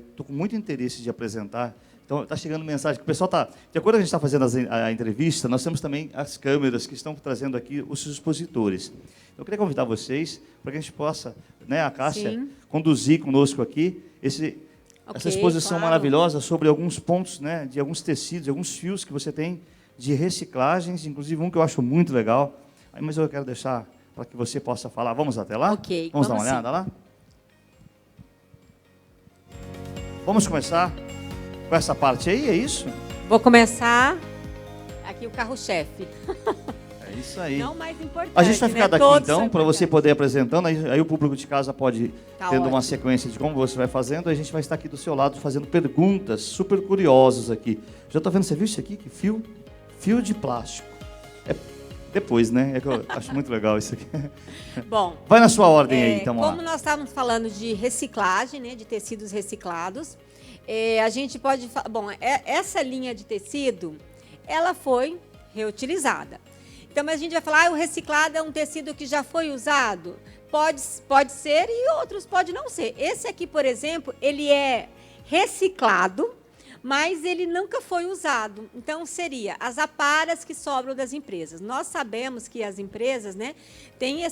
estou com muito interesse de apresentar. Então, está chegando mensagem que o pessoal está... De acordo com a gente está fazendo a entrevista, nós temos também as câmeras que estão trazendo aqui os expositores. Eu queria convidar vocês para que a gente possa, né, a Cássia, Sim. conduzir conosco aqui essa exposição maravilhosa sobre alguns pontos, né, de alguns tecidos, de alguns fios que você tem de reciclagens, inclusive um que eu acho muito legal. Mas eu quero deixar para que você possa falar. Vamos até lá? Ok. Vamos dar uma olhada lá? Vamos começar com essa parte aí, é isso? Vou começar aqui o carro-chefe. É isso aí. Não mais importante. A gente vai ficar né? daqui Todos então, são para você importantes. poder ir apresentando, aí o público de casa pode Tá tendo uma ótimo. sequência de como você vai fazendo, a gente vai estar aqui do seu lado fazendo perguntas super curiosas aqui. Já estou vendo, você viu isso aqui? Que fio de plástico. É depois, né? É que eu acho muito legal isso aqui. Bom, Vai na sua ordem aí, então como lá. nós estávamos falando de reciclagem, né, de tecidos reciclados, a gente pode... Bom, essa linha de tecido, ela foi reutilizada. Então, mas a gente vai falar, o reciclado é um tecido que já foi usado? Pode ser e outros pode não ser. Esse aqui, por exemplo, ele é reciclado, mas ele nunca foi usado. Então, seria as aparas que sobram das empresas. Nós sabemos que as empresas, né, têm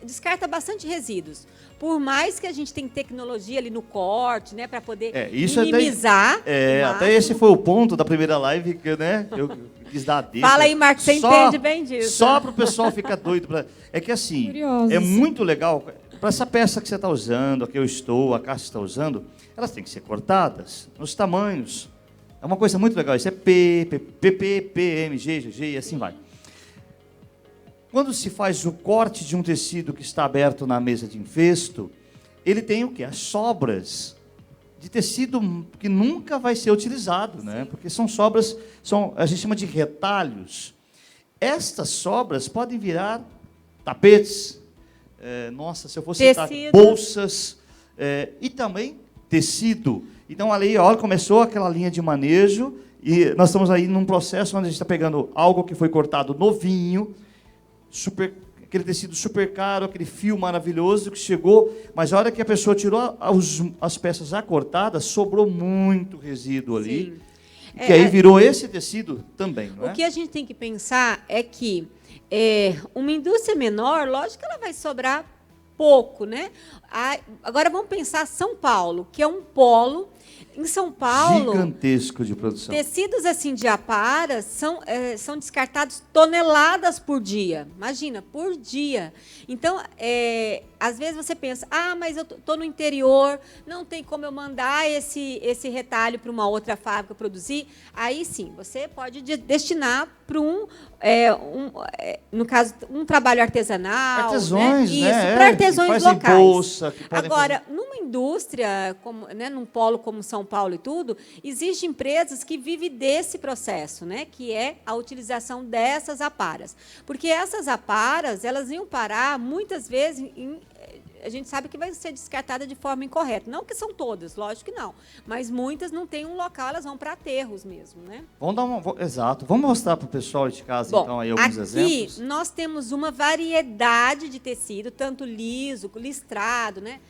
descarta bastante resíduos. Por mais que a gente tenha tecnologia ali no corte, né, para poder Isso minimizar. até esse foi o ponto da primeira live que, né, eu quis dar a deixa. Fala aí, Marcos, você entende bem disso. Só para o pessoal ficar doido. É que assim, Curiosos. é muito legal. Para essa peça que você está usando, a que eu estou, a Cássia está usando, elas têm que ser cortadas nos tamanhos. É uma coisa muito legal. Isso é PP, PM, GG e assim vai. Quando se faz o corte de um tecido que está aberto na mesa de infesto, ele tem o quê? As sobras de tecido que nunca vai ser utilizado, né? Porque são sobras, a gente chama de retalhos. Estas sobras podem virar tapetes, se eu fosse citar, bolsas, e também tecido. Então, ali, olha, começou aquela linha de manejo, e nós estamos aí num processo onde a gente está pegando algo que foi cortado novinho, aquele tecido super caro, aquele fio maravilhoso que chegou, mas a hora que a pessoa tirou as peças já cortadas, sobrou muito resíduo ali, Sim. que aí virou esse tecido também, não é? O que a gente tem que pensar é que uma indústria menor, lógico que ela vai sobrar pouco, né? Agora vamos pensar São Paulo, que é um polo. Em São Paulo, gigantesco de produção. Tecidos assim de aparas são descartados toneladas por dia. Imagina, por dia. Então, às vezes você pensa, mas eu estou no interior, não tem como eu mandar esse retalho para uma outra fábrica produzir. Aí sim, você pode destinar para no caso, um trabalho artesanal. Artesões, né? né? Isso, para artesões que locais. Bolsa, que Agora, numa indústria, num polo como São Paulo e tudo, existem empresas que vivem desse processo, né? Que é a utilização dessas aparas. Porque essas aparas, elas iam parar, muitas vezes, a gente sabe que vai ser descartada de forma incorreta. Não que são todas, lógico que não. Mas muitas não têm um local, elas vão para aterros mesmo, né? Exato. Vamos mostrar para o pessoal de casa, Bom, então, aí alguns exemplos? Aqui nós temos uma variedade de tecido, tanto liso, listrado, né?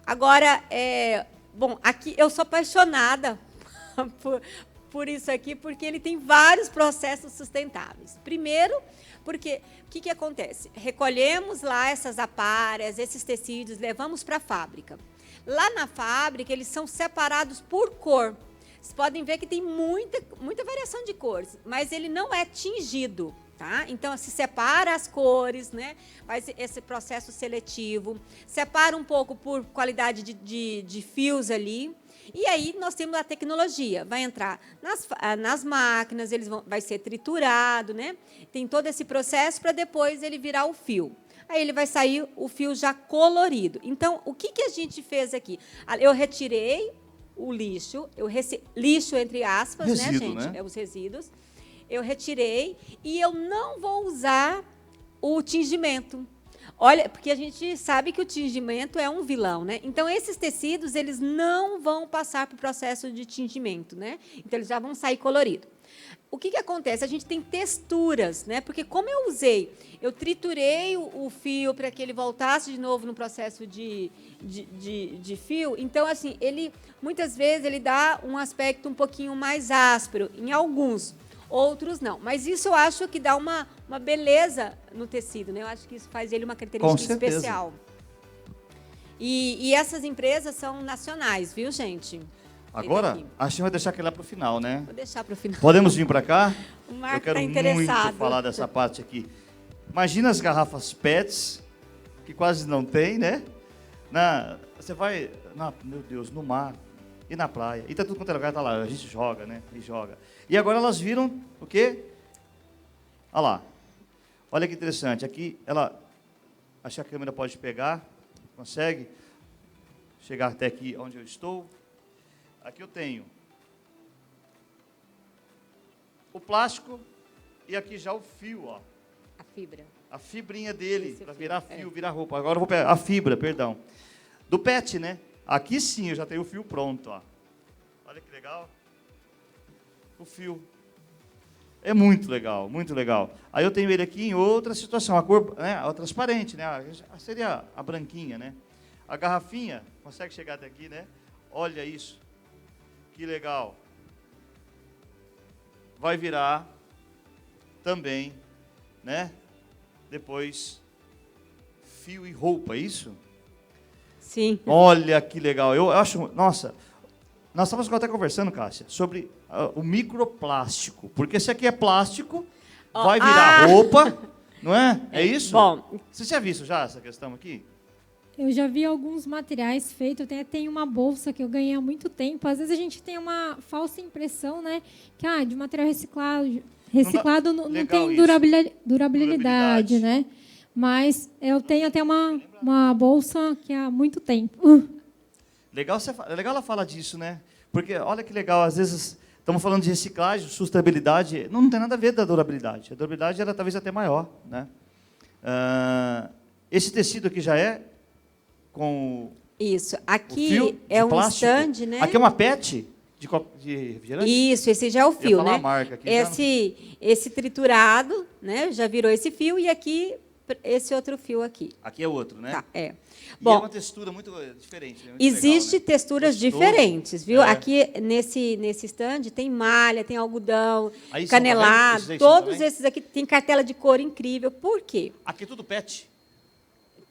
Agora, aqui eu sou apaixonada por isso aqui, porque ele tem vários processos sustentáveis. Primeiro, porque o que acontece? Recolhemos lá essas aparas, esses tecidos, levamos para a fábrica. Lá na fábrica, eles são separados por cor. Vocês podem ver que tem muita variação de cores, mas ele não é tingido. Tá? Então, se separa as cores, né? Faz esse processo seletivo, separa um pouco por qualidade de fios ali, e aí nós temos a tecnologia, vai entrar nas máquinas, vai ser triturado, né? Tem todo esse processo para depois ele virar o fio. Aí ele vai sair o fio já colorido. Então, o que a gente fez aqui? Eu retirei o lixo, lixo entre aspas, Resíduo, né, gente? Né? Os resíduos. Eu retirei e eu não vou usar o tingimento. Olha, porque a gente sabe que o tingimento é um vilão, né? Então, esses tecidos, eles não vão passar para o processo de tingimento, né? Então, eles já vão sair coloridos. O que acontece? A gente tem texturas, né? Porque como eu triturei o fio para que ele voltasse de novo no processo de fio, então, assim, muitas vezes, ele dá um aspecto um pouquinho mais áspero, em alguns. Outros não. Mas isso eu acho que dá uma beleza no tecido, né? Eu acho que isso faz ele uma característica especial. E essas empresas são nacionais, viu, gente? Agora, acho que vai deixar aquele lá para o final, né? Vou deixar para o final. Podemos vir para cá? O Marco Eu quero está interessado. muito falar dessa parte aqui. Imagina as garrafas PETs, que quase não tem, né? Você vai, meu Deus, no mar e na praia. E tá tudo quanto é lugar, tá lá, a gente joga, né? E joga. E agora elas viram o quê? Olha lá. Olha que interessante. Aqui, acho que a câmera pode pegar. Consegue? Chegar até aqui onde eu estou. Aqui eu tenho o plástico e aqui já o fio, ó. A fibra. A fibrinha dele, Esse para fio, virar fio, virar roupa. Agora eu vou pegar a fibra, perdão. Do PET, né? Aqui sim eu já tenho o fio pronto, ó. Olha que legal. O fio. É muito legal, muito legal. Aí eu tenho ele aqui em outra situação, a cor, né, a transparente, né? Seria a branquinha, né? A garrafinha, consegue chegar até aqui, né? Olha isso. Que legal. Vai virar também, né? Depois, fio e roupa, é isso? Sim. Olha que legal. Eu acho, nossa, nós estávamos até conversando, Cássia, sobre o microplástico. Porque se aqui é plástico, vai virar roupa, não é? É isso? Bom. Você já viu já essa questão aqui? Eu já vi alguns materiais feitos, tem uma bolsa que eu ganhei há muito tempo. Às vezes a gente tem uma falsa impressão, né? Que de material reciclado não tem durabilidade, né? Mas eu tenho até uma bolsa que há muito tempo. Legal ela falar disso, né? Porque olha que legal, às vezes estamos falando de reciclagem, sustentabilidade, não tem nada a ver da durabilidade. A durabilidade era talvez até maior, né? Esse tecido aqui já é com Isso. Aqui fio é de um plástico. stand, né? Aqui é uma PET de refrigerante? Isso, esse já é o Eu ia fio, falar né? a marca aqui, Esse triturado, né? Já virou esse fio e aqui esse outro fio aqui. Aqui é outro, né? Tá, é. E Bom, é uma textura muito diferente. Né? Muito existe legal, né? texturas Gostoso. diferentes, viu? É. Aqui nesse stand tem malha, tem algodão, Aí são canelado, também? Esses aí são todos também? esses aqui tem cartela de cor incrível. Por quê? Aqui é tudo PET.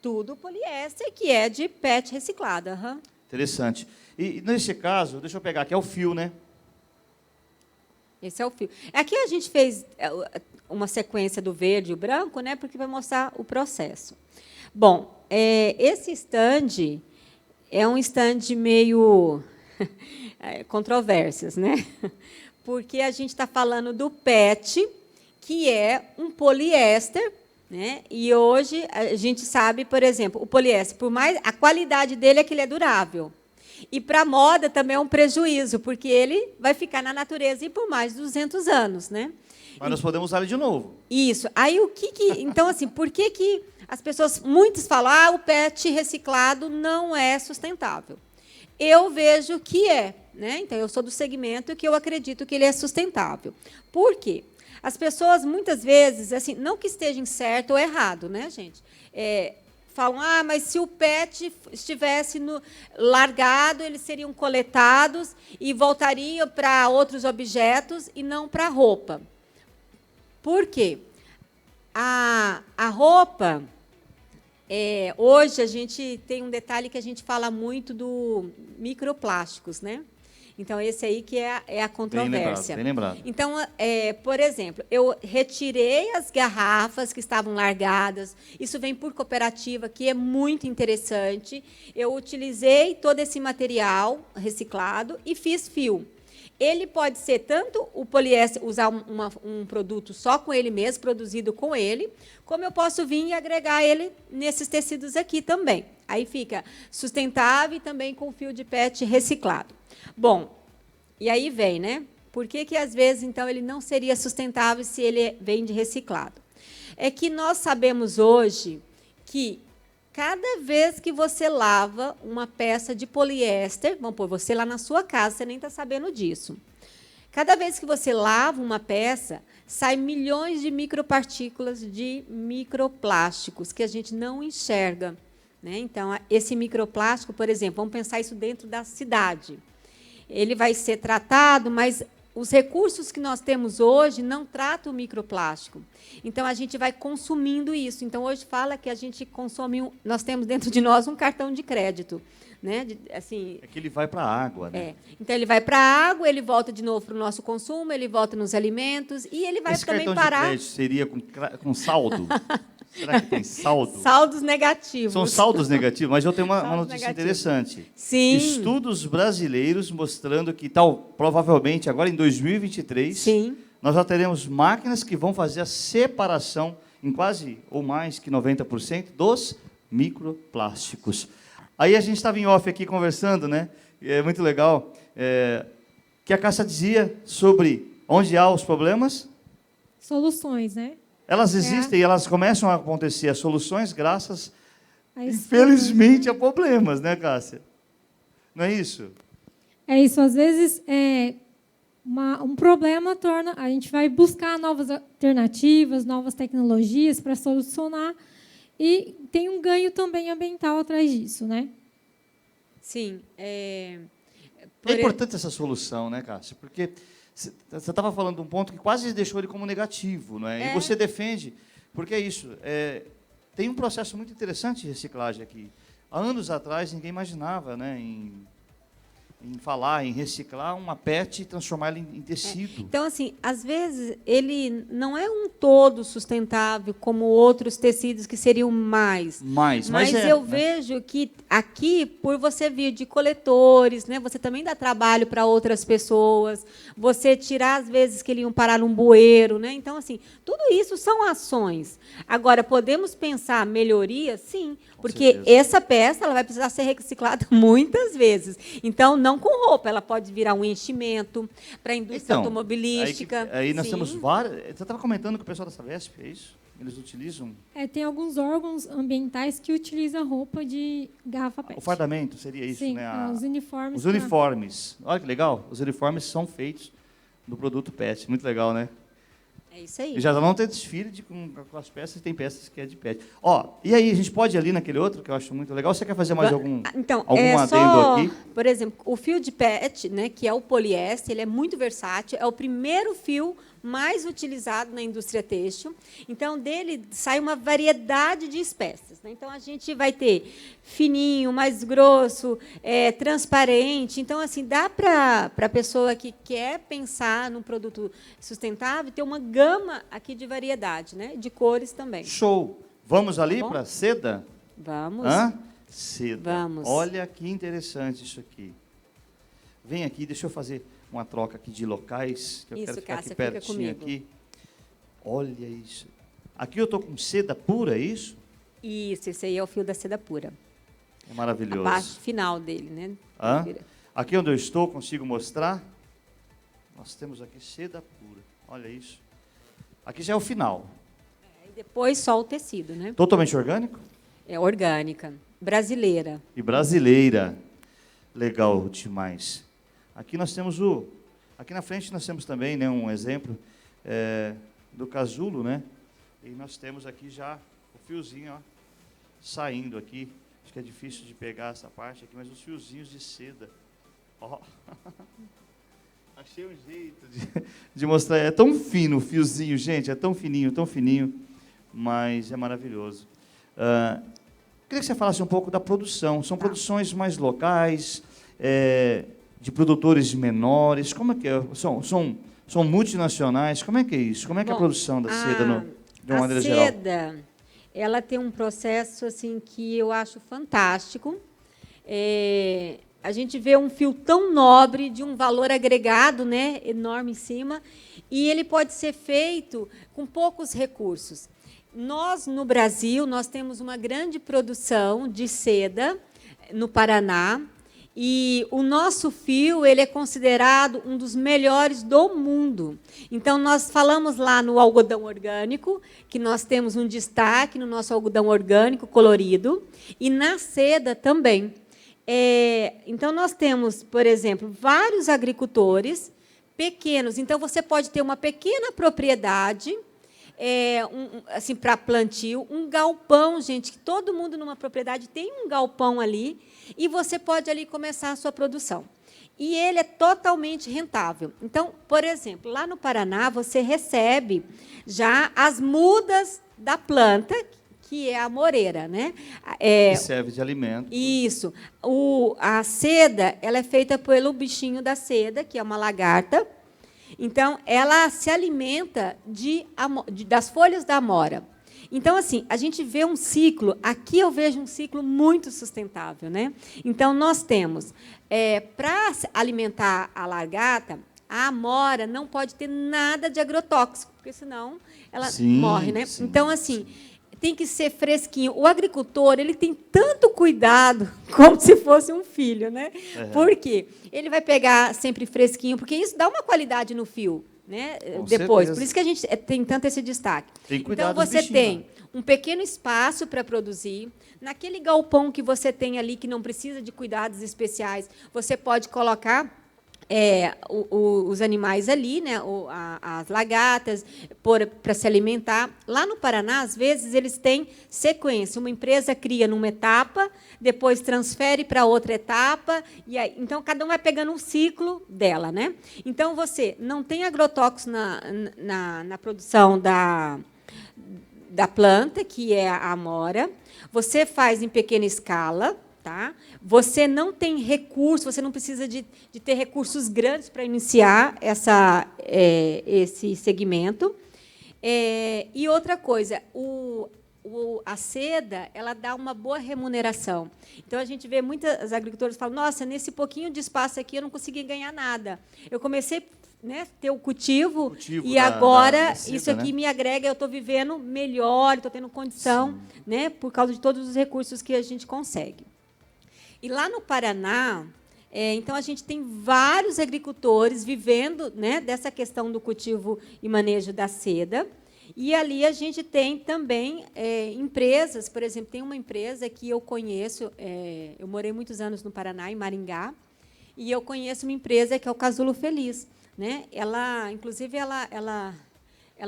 Tudo poliéster, que é de PET reciclada. Aham. Interessante. E nesse caso, deixa eu pegar aqui, é o fio, né? Esse é o fio. Aqui a gente fez uma sequência do verde e o branco, né? Porque vai mostrar o processo. Bom, esse stand é um stand meio controvérsias, né? Porque a gente está falando do PET, que é um poliéster, né? E hoje a gente sabe, por exemplo, o poliéster, por mais a qualidade dele é que ele é durável. E para a moda também é um prejuízo, porque ele vai ficar na natureza e por mais de 200 anos, né? Mas nós podemos usar ele de novo. Isso. Aí o que então assim, por que as pessoas muitos falam: o PET reciclado não é sustentável? Eu vejo que é, né? Então eu sou do segmento que eu acredito que ele é sustentável. Por quê? As pessoas muitas vezes, assim, não que esteja certo ou errado, né, gente? Falam: mas se o PET estivesse largado, eles seriam coletados e voltariam para outros objetos e não para a roupa. Por quê? A roupa, hoje a gente tem um detalhe que a gente fala muito do microplásticos, né? Então, esse aí que é a controvérsia. Bem lembrado. Então, por exemplo, eu retirei as garrafas que estavam largadas. Isso vem por cooperativa, que é muito interessante. Eu utilizei todo esse material reciclado e fiz fio. Ele pode ser tanto o poliéster, usar um produto só com ele mesmo, produzido com ele, como eu posso vir e agregar ele nesses tecidos aqui também. Aí fica sustentável e também com fio de PET reciclado. Bom, e aí vem, né? Por que às vezes, então, ele não seria sustentável se ele vem de reciclado? É que nós sabemos hoje que cada vez que você lava uma peça de poliéster, vamos pôr você lá na sua casa, você nem está sabendo disso. Cada vez que você lava uma peça, sai milhões de micropartículas de microplásticos que a gente não enxerga, né? Então, esse microplástico, por exemplo, vamos pensar isso dentro da cidade. Ele vai ser tratado, mas os recursos que nós temos hoje não tratam o microplástico. Então, a gente vai consumindo isso. Então, hoje fala que a gente consome, nós temos dentro de nós um cartão de crédito. Né? Assim, é que ele vai para a água, né? Então, ele vai para a água, ele volta de novo para o nosso consumo, ele volta nos alimentos e ele vai também cartão parar... de crédito seria com saldo? Será que tem saldo? Saldos negativos. São saldos negativos, mas eu tenho uma notícia negativos. interessante. Sim. Estudos brasileiros mostrando que provavelmente agora em 2023, Sim. nós já teremos máquinas que vão fazer a separação em quase ou mais que 90% dos microplásticos. Aí a gente estava em off aqui conversando, né? E é muito legal, que a Cássia dizia sobre onde há os problemas. Soluções, né? Elas existem e elas começam a acontecer, as soluções, graças, Aí, infelizmente, a problemas, né, Cássia? Não é isso? É isso. Às vezes, um problema torna... A gente vai buscar novas alternativas, novas tecnologias para solucionar, e tem um ganho também ambiental atrás disso, né? Sim. É importante essa solução, né, Cássia? Porque você estava falando de um ponto que quase deixou ele como negativo, não é? E você defende, porque é isso. Tem um processo muito interessante de reciclagem aqui. Há anos atrás, ninguém imaginava, né, em falar, em reciclar uma PET e transformá-la em tecido. Então, assim, às vezes, ele não é um todo sustentável como outros tecidos que seriam mais. Mas eu vejo que aqui, por você vir de coletores, né, você também dá trabalho para outras pessoas, você tirar, às vezes, que eles iam parar num bueiro. Né? Então, assim, tudo isso são ações. Agora, podemos pensar melhoria? Sim, porque essa peça ela vai precisar ser reciclada muitas vezes. Então, não com roupa, ela pode virar um enchimento para a indústria automobilística. Aí nós temos várias... Você estava comentando com o pessoal da Sabesp, é isso? Eles utilizam... tem alguns órgãos ambientais que utilizam roupa de garrafa PET. O fardamento seria isso, sim, né? Os uniformes. Os uniformes. Olha que legal. Os uniformes são feitos do produto PET. Muito legal, né? É isso aí. E já não tem desfile com as peças, tem peças que é de PET. E aí, a gente pode ir ali naquele outro, que eu acho muito legal. Você quer fazer mais algum adendo aqui? Por exemplo, o fio de PET, né, que é o poliéster, ele é muito versátil, é o primeiro fio mais utilizado na indústria têxtil. Então, dele sai uma variedade de espécies. Né? Então, a gente vai ter fininho, mais grosso, transparente. Então, assim, dá para a pessoa que quer pensar num produto sustentável ter uma gama aqui de variedade, né? De cores também. Show! Vamos ali para seda? Vamos. Seda. Vamos. Olha que interessante isso aqui. Vem aqui, deixa eu fazer uma troca aqui de locais, que eu quero ficar aqui pertinho aqui. Olha isso. Aqui eu estou com seda pura, é isso? Isso, esse aí é o fio da seda pura. É maravilhoso. A parte final dele, né? Aqui onde eu estou, consigo mostrar? Nós temos aqui seda pura. Olha isso. Aqui já é o final. E depois só o tecido, né? Totalmente orgânico? É orgânica, brasileira. E brasileira. Legal demais. Aqui nós temos aqui na frente nós temos também, né, um exemplo do casulo, né? E nós temos aqui já o fiozinho, ó, saindo aqui. Acho que é difícil de pegar essa parte aqui, mas os fiozinhos de seda. Ó. Achei um jeito de mostrar. É tão fino o fiozinho, gente, é tão fininho, mas é maravilhoso. Queria que você falasse um pouco da produção. São produções mais locais, de produtores menores. Como é que é? São multinacionais? Como é que é isso? Como é que é a produção da seda, de uma maneira geral? A seda, ela tem um processo assim que eu acho fantástico. A gente vê um fio tão nobre, de um valor agregado, né, enorme em cima, e ele pode ser feito com poucos recursos. Nós, no Brasil, nós temos uma grande produção de seda no Paraná, e o nosso fio ele é considerado um dos melhores do mundo. Então, nós falamos lá no algodão orgânico, que nós temos um destaque no nosso algodão orgânico colorido, e na seda também. Então, nós temos, por exemplo, vários agricultores pequenos. Então, você pode ter uma pequena propriedade, assim, para plantio, um galpão, gente, que todo mundo numa propriedade tem um galpão ali, e você pode ali começar a sua produção. E ele é totalmente rentável. Então, por exemplo, lá no Paraná, você recebe já as mudas da planta, que é a moreira, né? Que serve de alimento. Isso. A seda, ela é feita pelo bichinho da seda, que é uma lagarta. Então, ela se alimenta das folhas da amora. Então, assim, a gente vê um ciclo, aqui eu vejo um ciclo muito sustentável, né? Então, nós temos, para alimentar a lagarta, a amora não pode ter nada de agrotóxico, porque senão ela Sim, morre, né? sim, Então, assim, tem que ser fresquinho. O agricultor, ele tem tanto cuidado como se fosse um filho, né? Por quê? Ele vai pegar sempre fresquinho, porque isso dá uma qualidade no fio, né? Com Depois. certeza. Por isso que a gente tem tanto esse destaque. Tem que cuidar Então, dos você bichinhos, tem um pequeno espaço para produzir. Naquele galpão que você tem ali, que não precisa de cuidados especiais, você pode colocar os animais ali, né, as lagartas, para se alimentar. Lá no Paraná, às vezes, eles têm sequência. Uma empresa cria numa etapa, depois transfere para outra etapa, e aí, então cada um vai pegando um ciclo dela, né? Então, você não tem agrotóxicos na produção da planta, que é a amora. Você faz em pequena escala. Tá? Você não tem recurso, você não precisa de ter recursos grandes para iniciar esse segmento. E outra coisa, a seda, ela dá uma boa remuneração. Então, a gente vê muitas agricultores falam, nossa, nesse pouquinho de espaço aqui eu não consegui ganhar nada. Eu comecei a ter o cultivo e agora seda, isso aqui, né, me agrega, eu estou vivendo melhor, estou tendo condição, né, por causa de todos os recursos que a gente consegue. E lá no Paraná, então, a gente tem vários agricultores vivendo, né, dessa questão do cultivo e manejo da seda. E ali a gente tem também empresas, por exemplo, tem uma empresa que eu conheço, eu morei muitos anos no Paraná, em Maringá, e eu conheço uma empresa que é o Casulo Feliz. Né? Inclusive, ela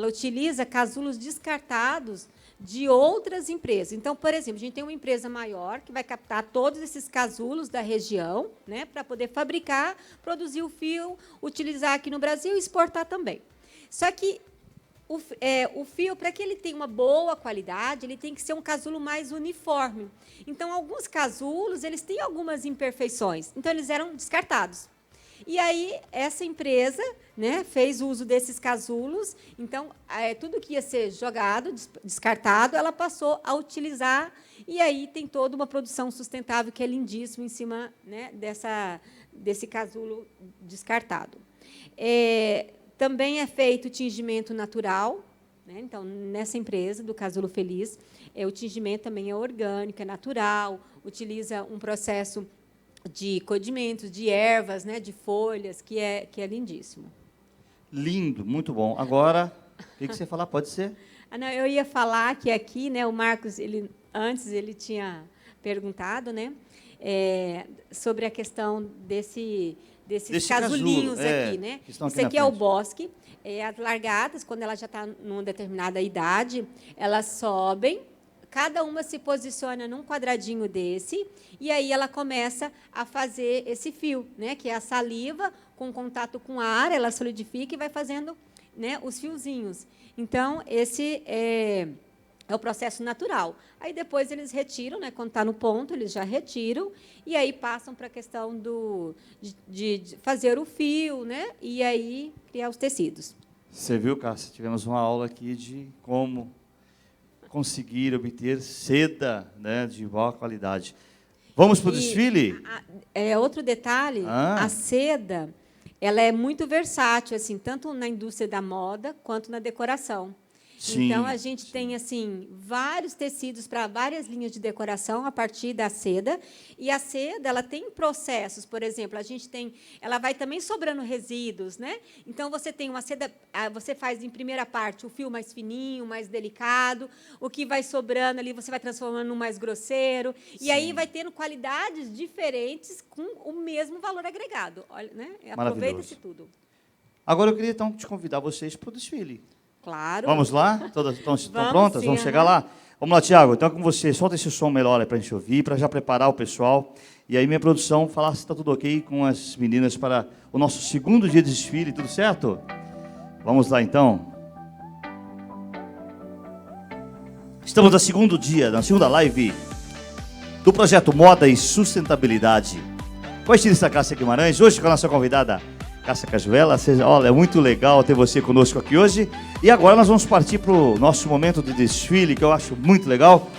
utiliza casulos descartados de outras empresas. Então, por exemplo, a gente tem uma empresa maior que vai captar todos esses casulos da região, né, para poder fabricar, produzir o fio, utilizar aqui no Brasil e exportar também. Só que o fio, para que ele tenha uma boa qualidade, ele tem que ser um casulo mais uniforme. Então, alguns casulos eles têm algumas imperfeições, então eles eram descartados. E aí, essa empresa, né, fez uso desses casulos, então, tudo que ia ser jogado, descartado, ela passou a utilizar, e aí tem toda uma produção sustentável, que é lindíssima, em cima, né, desse casulo descartado. Também é feito tingimento natural, né, então, nessa empresa, do Casulo Feliz, o tingimento também é orgânico, é natural, utiliza um processo de condimentos, de ervas, né, de folhas, que é lindíssimo. Lindo, muito bom. Agora, o que você ia falar? Pode ser? Não, eu ia falar que aqui, né, o Marcos, antes ele tinha perguntado, né, sobre a questão desses casulinhos aqui, né? Isso aqui é o bosque. As largadas, quando ela já está numa determinada idade, elas sobem. Cada uma se posiciona num quadradinho desse, e aí ela começa a fazer esse fio, né, que é a saliva, com contato com a ar, ela solidifica e vai fazendo, né, os fiozinhos. Então, esse é o processo natural. Aí, depois, eles retiram, né, quando está no ponto, eles já retiram, e aí passam para a questão de fazer o fio, né, e aí criar os tecidos. Você viu, Cássia? Tivemos uma aula aqui de como conseguir obter seda, né, de boa qualidade. Vamos para o desfile? Outro detalhe, a seda, ela é muito versátil, assim, tanto na indústria da moda quanto na decoração. Sim, então, a gente tem assim vários tecidos para várias linhas de decoração a partir da seda. E a seda, ela tem processos, por exemplo, ela vai também sobrando resíduos, né? Então, você tem uma seda, você faz em primeira parte o fio mais fininho, mais delicado, o que vai sobrando ali você vai transformando no mais grosseiro. Sim. E aí vai tendo qualidades diferentes com o mesmo valor agregado. Olha, né? Aproveita-se tudo. Agora, eu queria, então, te convidar vocês para o desfile. Claro. Vamos lá? Todas estão prontas? Sim, vamos chegar lá? Vamos lá, Tiago. Então, com você, solta esse som melhor para a gente ouvir, para já preparar o pessoal. E aí, minha produção, falar se está tudo ok com as meninas para o nosso segundo dia de desfile. Tudo certo? Vamos lá, então. Estamos no segundo dia, na segunda live do projeto Moda e Sustentabilidade. Com a estilista Cássia Guimarães, hoje com a nossa convidada Cássia Cajuela. Olha, é muito legal ter você conosco aqui hoje. E agora nós vamos partir para o nosso momento de desfile, que eu acho muito legal.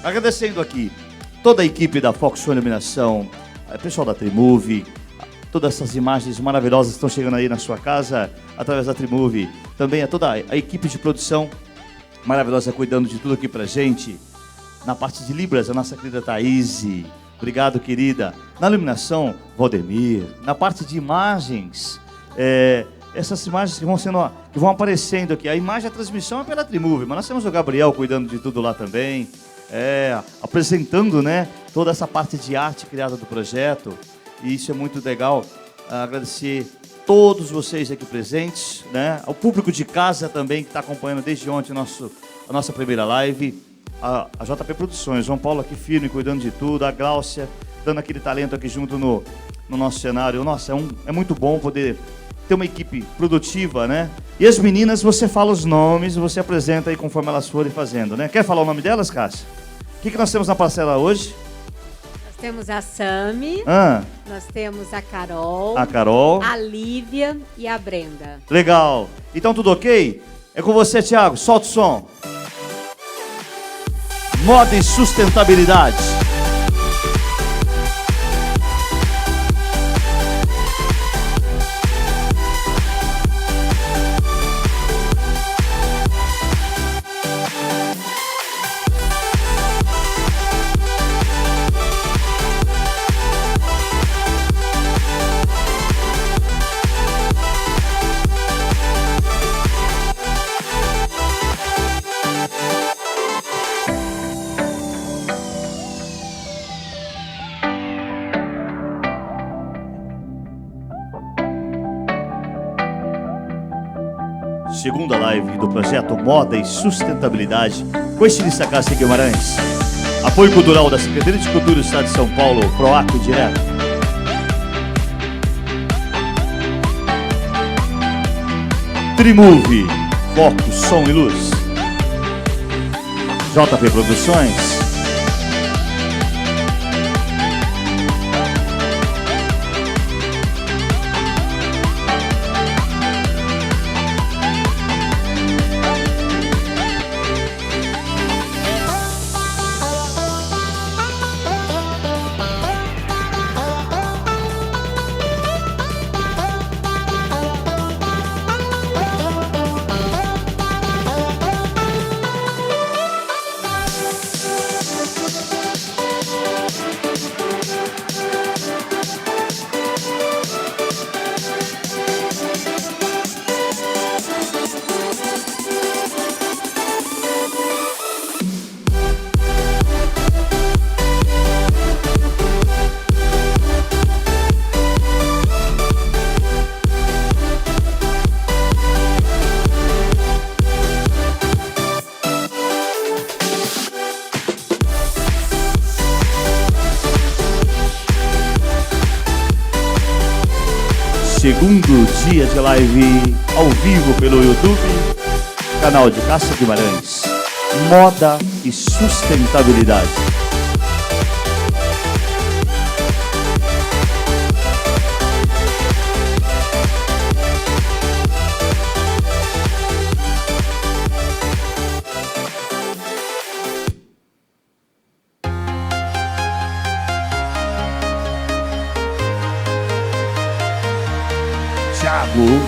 Agradecendo aqui toda a equipe da Fox Iluminação, o pessoal da Trimove, todas essas imagens maravilhosas que estão chegando aí na sua casa, através da Trimove. Também a toda a equipe de produção maravilhosa cuidando de tudo aqui pra gente. Na parte de Libras, a nossa querida Thaís. Obrigado, querida. Na iluminação, Valdemir. Na parte de imagens, essas imagens que vão aparecendo aqui. A imagem, a transmissão é pela Trimove, mas nós temos o Gabriel cuidando de tudo lá também. Apresentando, né, toda essa parte de arte criada do projeto. E isso é muito legal. Agradecer todos vocês aqui presentes, né? Ao público de casa também, que está acompanhando desde ontem a nossa primeira live. A JP Produções, João Paulo aqui firme, cuidando de tudo. A Gláucia, dando aquele talento aqui junto no nosso cenário. Nossa, é muito bom poder ter uma equipe produtiva, né? E as meninas, você fala os nomes, você apresenta aí conforme elas forem fazendo, né? Quer falar o nome delas, Cássia? O que nós temos na parcela hoje? Temos a Sami, nós temos a Carol, a Lívia e a Brenda. Legal. Então tudo ok? É com você, Thiago. Solta o som. Moda e sustentabilidade. Segunda live do projeto Moda e Sustentabilidade com a estilista Cássia Guimarães. Apoio cultural da Secretaria de Cultura do Estado de São Paulo, PROAC direto. Trimove, foco, som e luz. JP Produções. Segundo dia de live ao vivo pelo YouTube, canal de Cássia Guimarães, Moda e Sustentabilidade.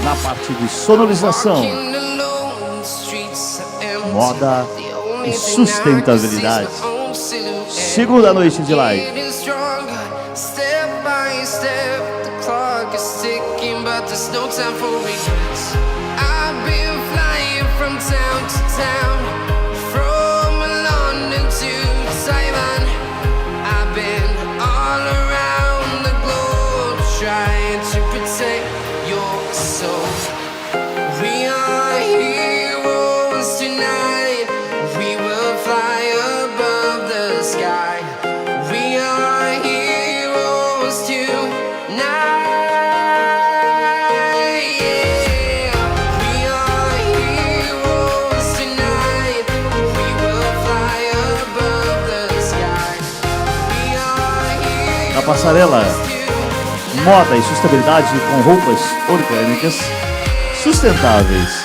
Na parte de sonorização, moda e sustentabilidade. Segunda noite de live. Na passarela, moda e sustentabilidade com roupas orgânicas sustentáveis.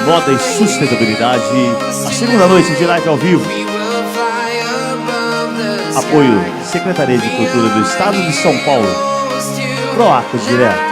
Moda e sustentabilidade, a segunda noite de live ao vivo. Apoio Secretaria de Cultura do Estado de São Paulo. Proaco Direto.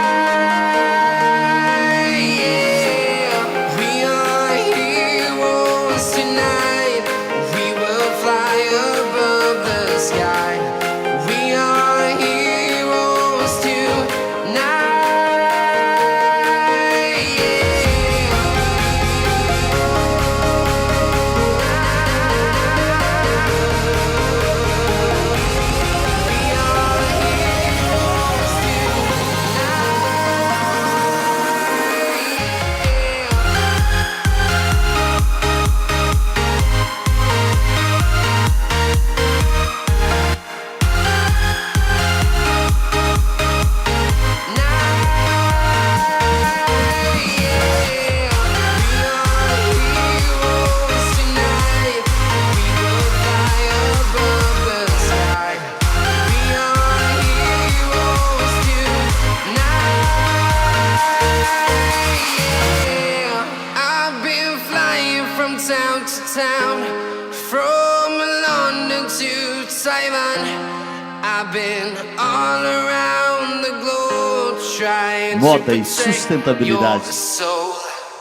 Moda e sustentabilidade.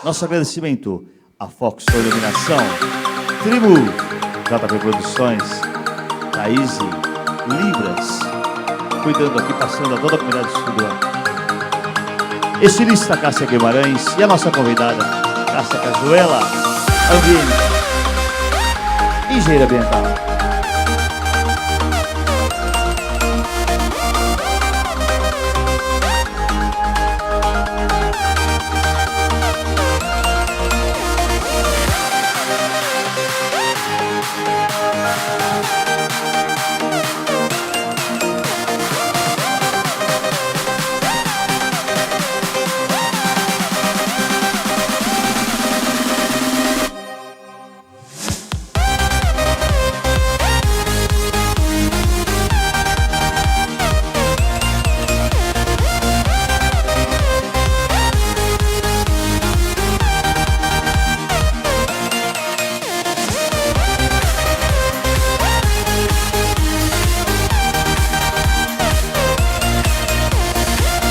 Nosso agradecimento a Fox Iluminação, Tribo, JP Produções, Thaís, Libras, cuidando aqui, passando a toda a comunidade estudante. Estilista Cássia Guimarães e a nossa convidada, Cássia Cajuela, Ambiente, Engenheira Ambiental.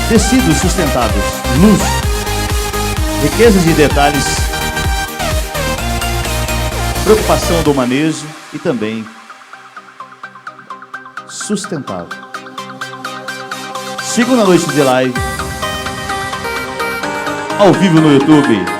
Tecidos sustentáveis, luz, riqueza de detalhes, preocupação do manejo e também sustentável. Segunda noite de live, ao vivo no YouTube.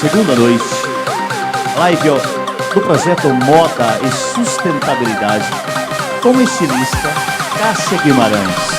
Segunda noite, live do projeto Moda e Sustentabilidade com a estilista Cássia Guimarães.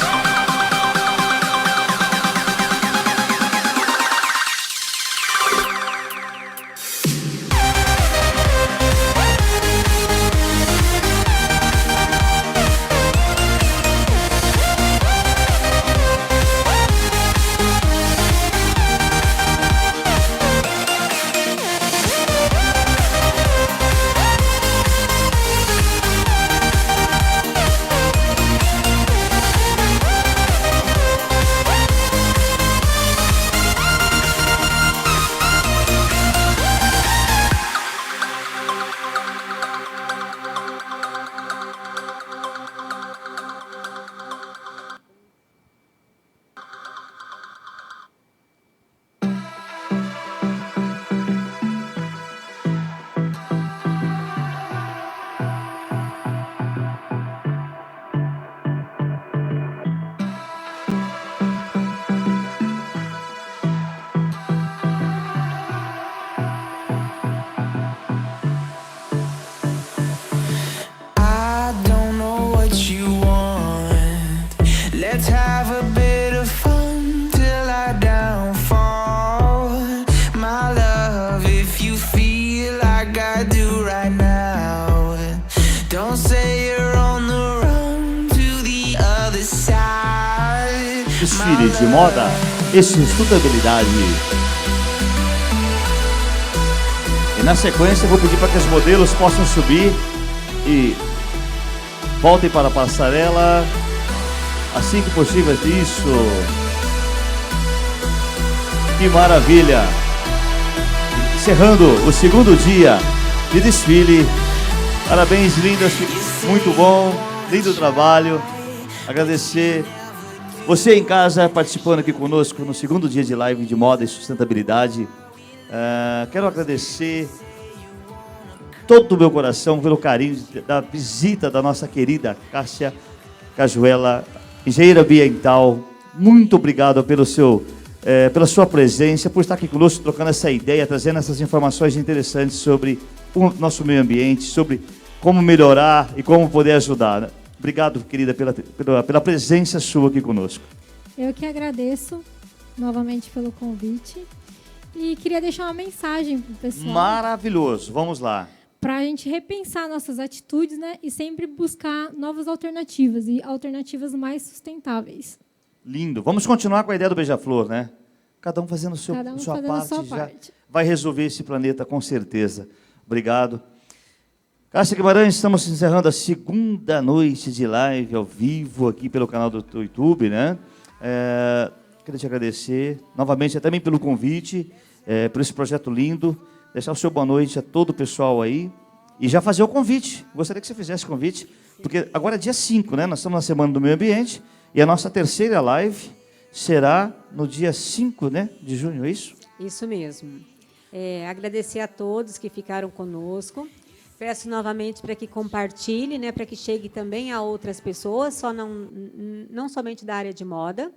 de moda e sustentabilidade. E na sequência eu vou pedir para que os modelos possam subir e voltem para a passarela assim que possível. Isso. Que maravilha! Encerrando o segundo dia de desfile. Parabéns, lindas, muito bom, lindo trabalho. Agradecer você em casa participando aqui conosco no segundo dia de live de moda e sustentabilidade. Quero agradecer todo o meu coração pelo carinho da visita da nossa querida Cássia Cajuela, engenheira ambiental. Muito obrigado pela sua presença, por estar aqui conosco, trocando essa ideia, trazendo essas informações interessantes sobre o nosso meio ambiente, sobre como melhorar e como poder ajudar. Obrigado, querida, pela presença sua aqui conosco. Eu que agradeço novamente pelo convite e queria deixar uma mensagem para o pessoal. Maravilhoso, vamos lá. Para a gente repensar nossas atitudes, né, e sempre buscar novas alternativas e alternativas mais sustentáveis. Lindo. Vamos continuar com a ideia do Beija-Flor, né? Cada um fazendo sua parte, já vai resolver esse planeta com certeza. Obrigado. Cássia Guimarães, estamos encerrando a segunda noite de live ao vivo aqui pelo canal do YouTube, né? Queria te agradecer novamente também pelo convite, por esse projeto lindo. Deixar o seu boa noite a todo o pessoal aí e já fazer o convite. Gostaria que você fizesse o convite, porque agora é dia 5, né? Nós estamos na Semana do Meio Ambiente e a nossa terceira live será no dia 5, né, de junho, é isso? Isso mesmo. Agradecer a todos que ficaram conosco. Peço novamente para que compartilhe, né, para que chegue também a outras pessoas, não somente da área de moda.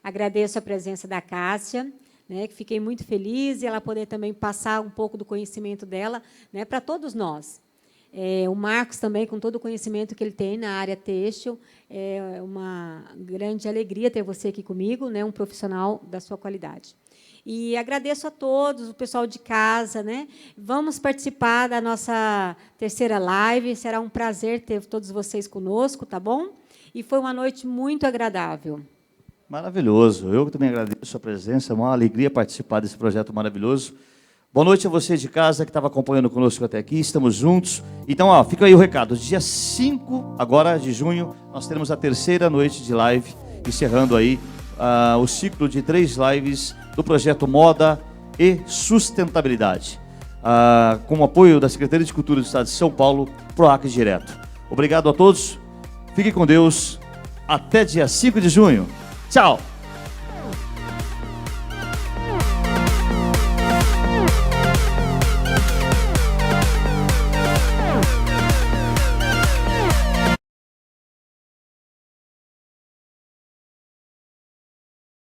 Agradeço a presença da Cássia, né, que fiquei muito feliz, e ela poder também passar um pouco do conhecimento dela, né, para todos nós. O Marcos também, com todo o conhecimento que ele tem na área têxtil, é uma grande alegria ter você aqui comigo, né, um profissional da sua qualidade. E agradeço a todos, o pessoal de casa, né? Vamos participar da nossa terceira live, será um prazer ter todos vocês conosco, tá bom? E foi uma noite muito agradável. Maravilhoso, eu também agradeço a sua presença, é uma alegria participar desse projeto maravilhoso. Boa noite a você de casa que estava acompanhando conosco até aqui, estamos juntos. Então, fica aí o recado, dia 5 agora de junho, nós teremos a terceira noite de live, encerrando aí o ciclo de 3 lives do projeto Moda e Sustentabilidade, com o apoio da Secretaria de Cultura do Estado de São Paulo, PROAC Direto. Obrigado a todos, fiquem com Deus, até dia 5 de junho. Tchau!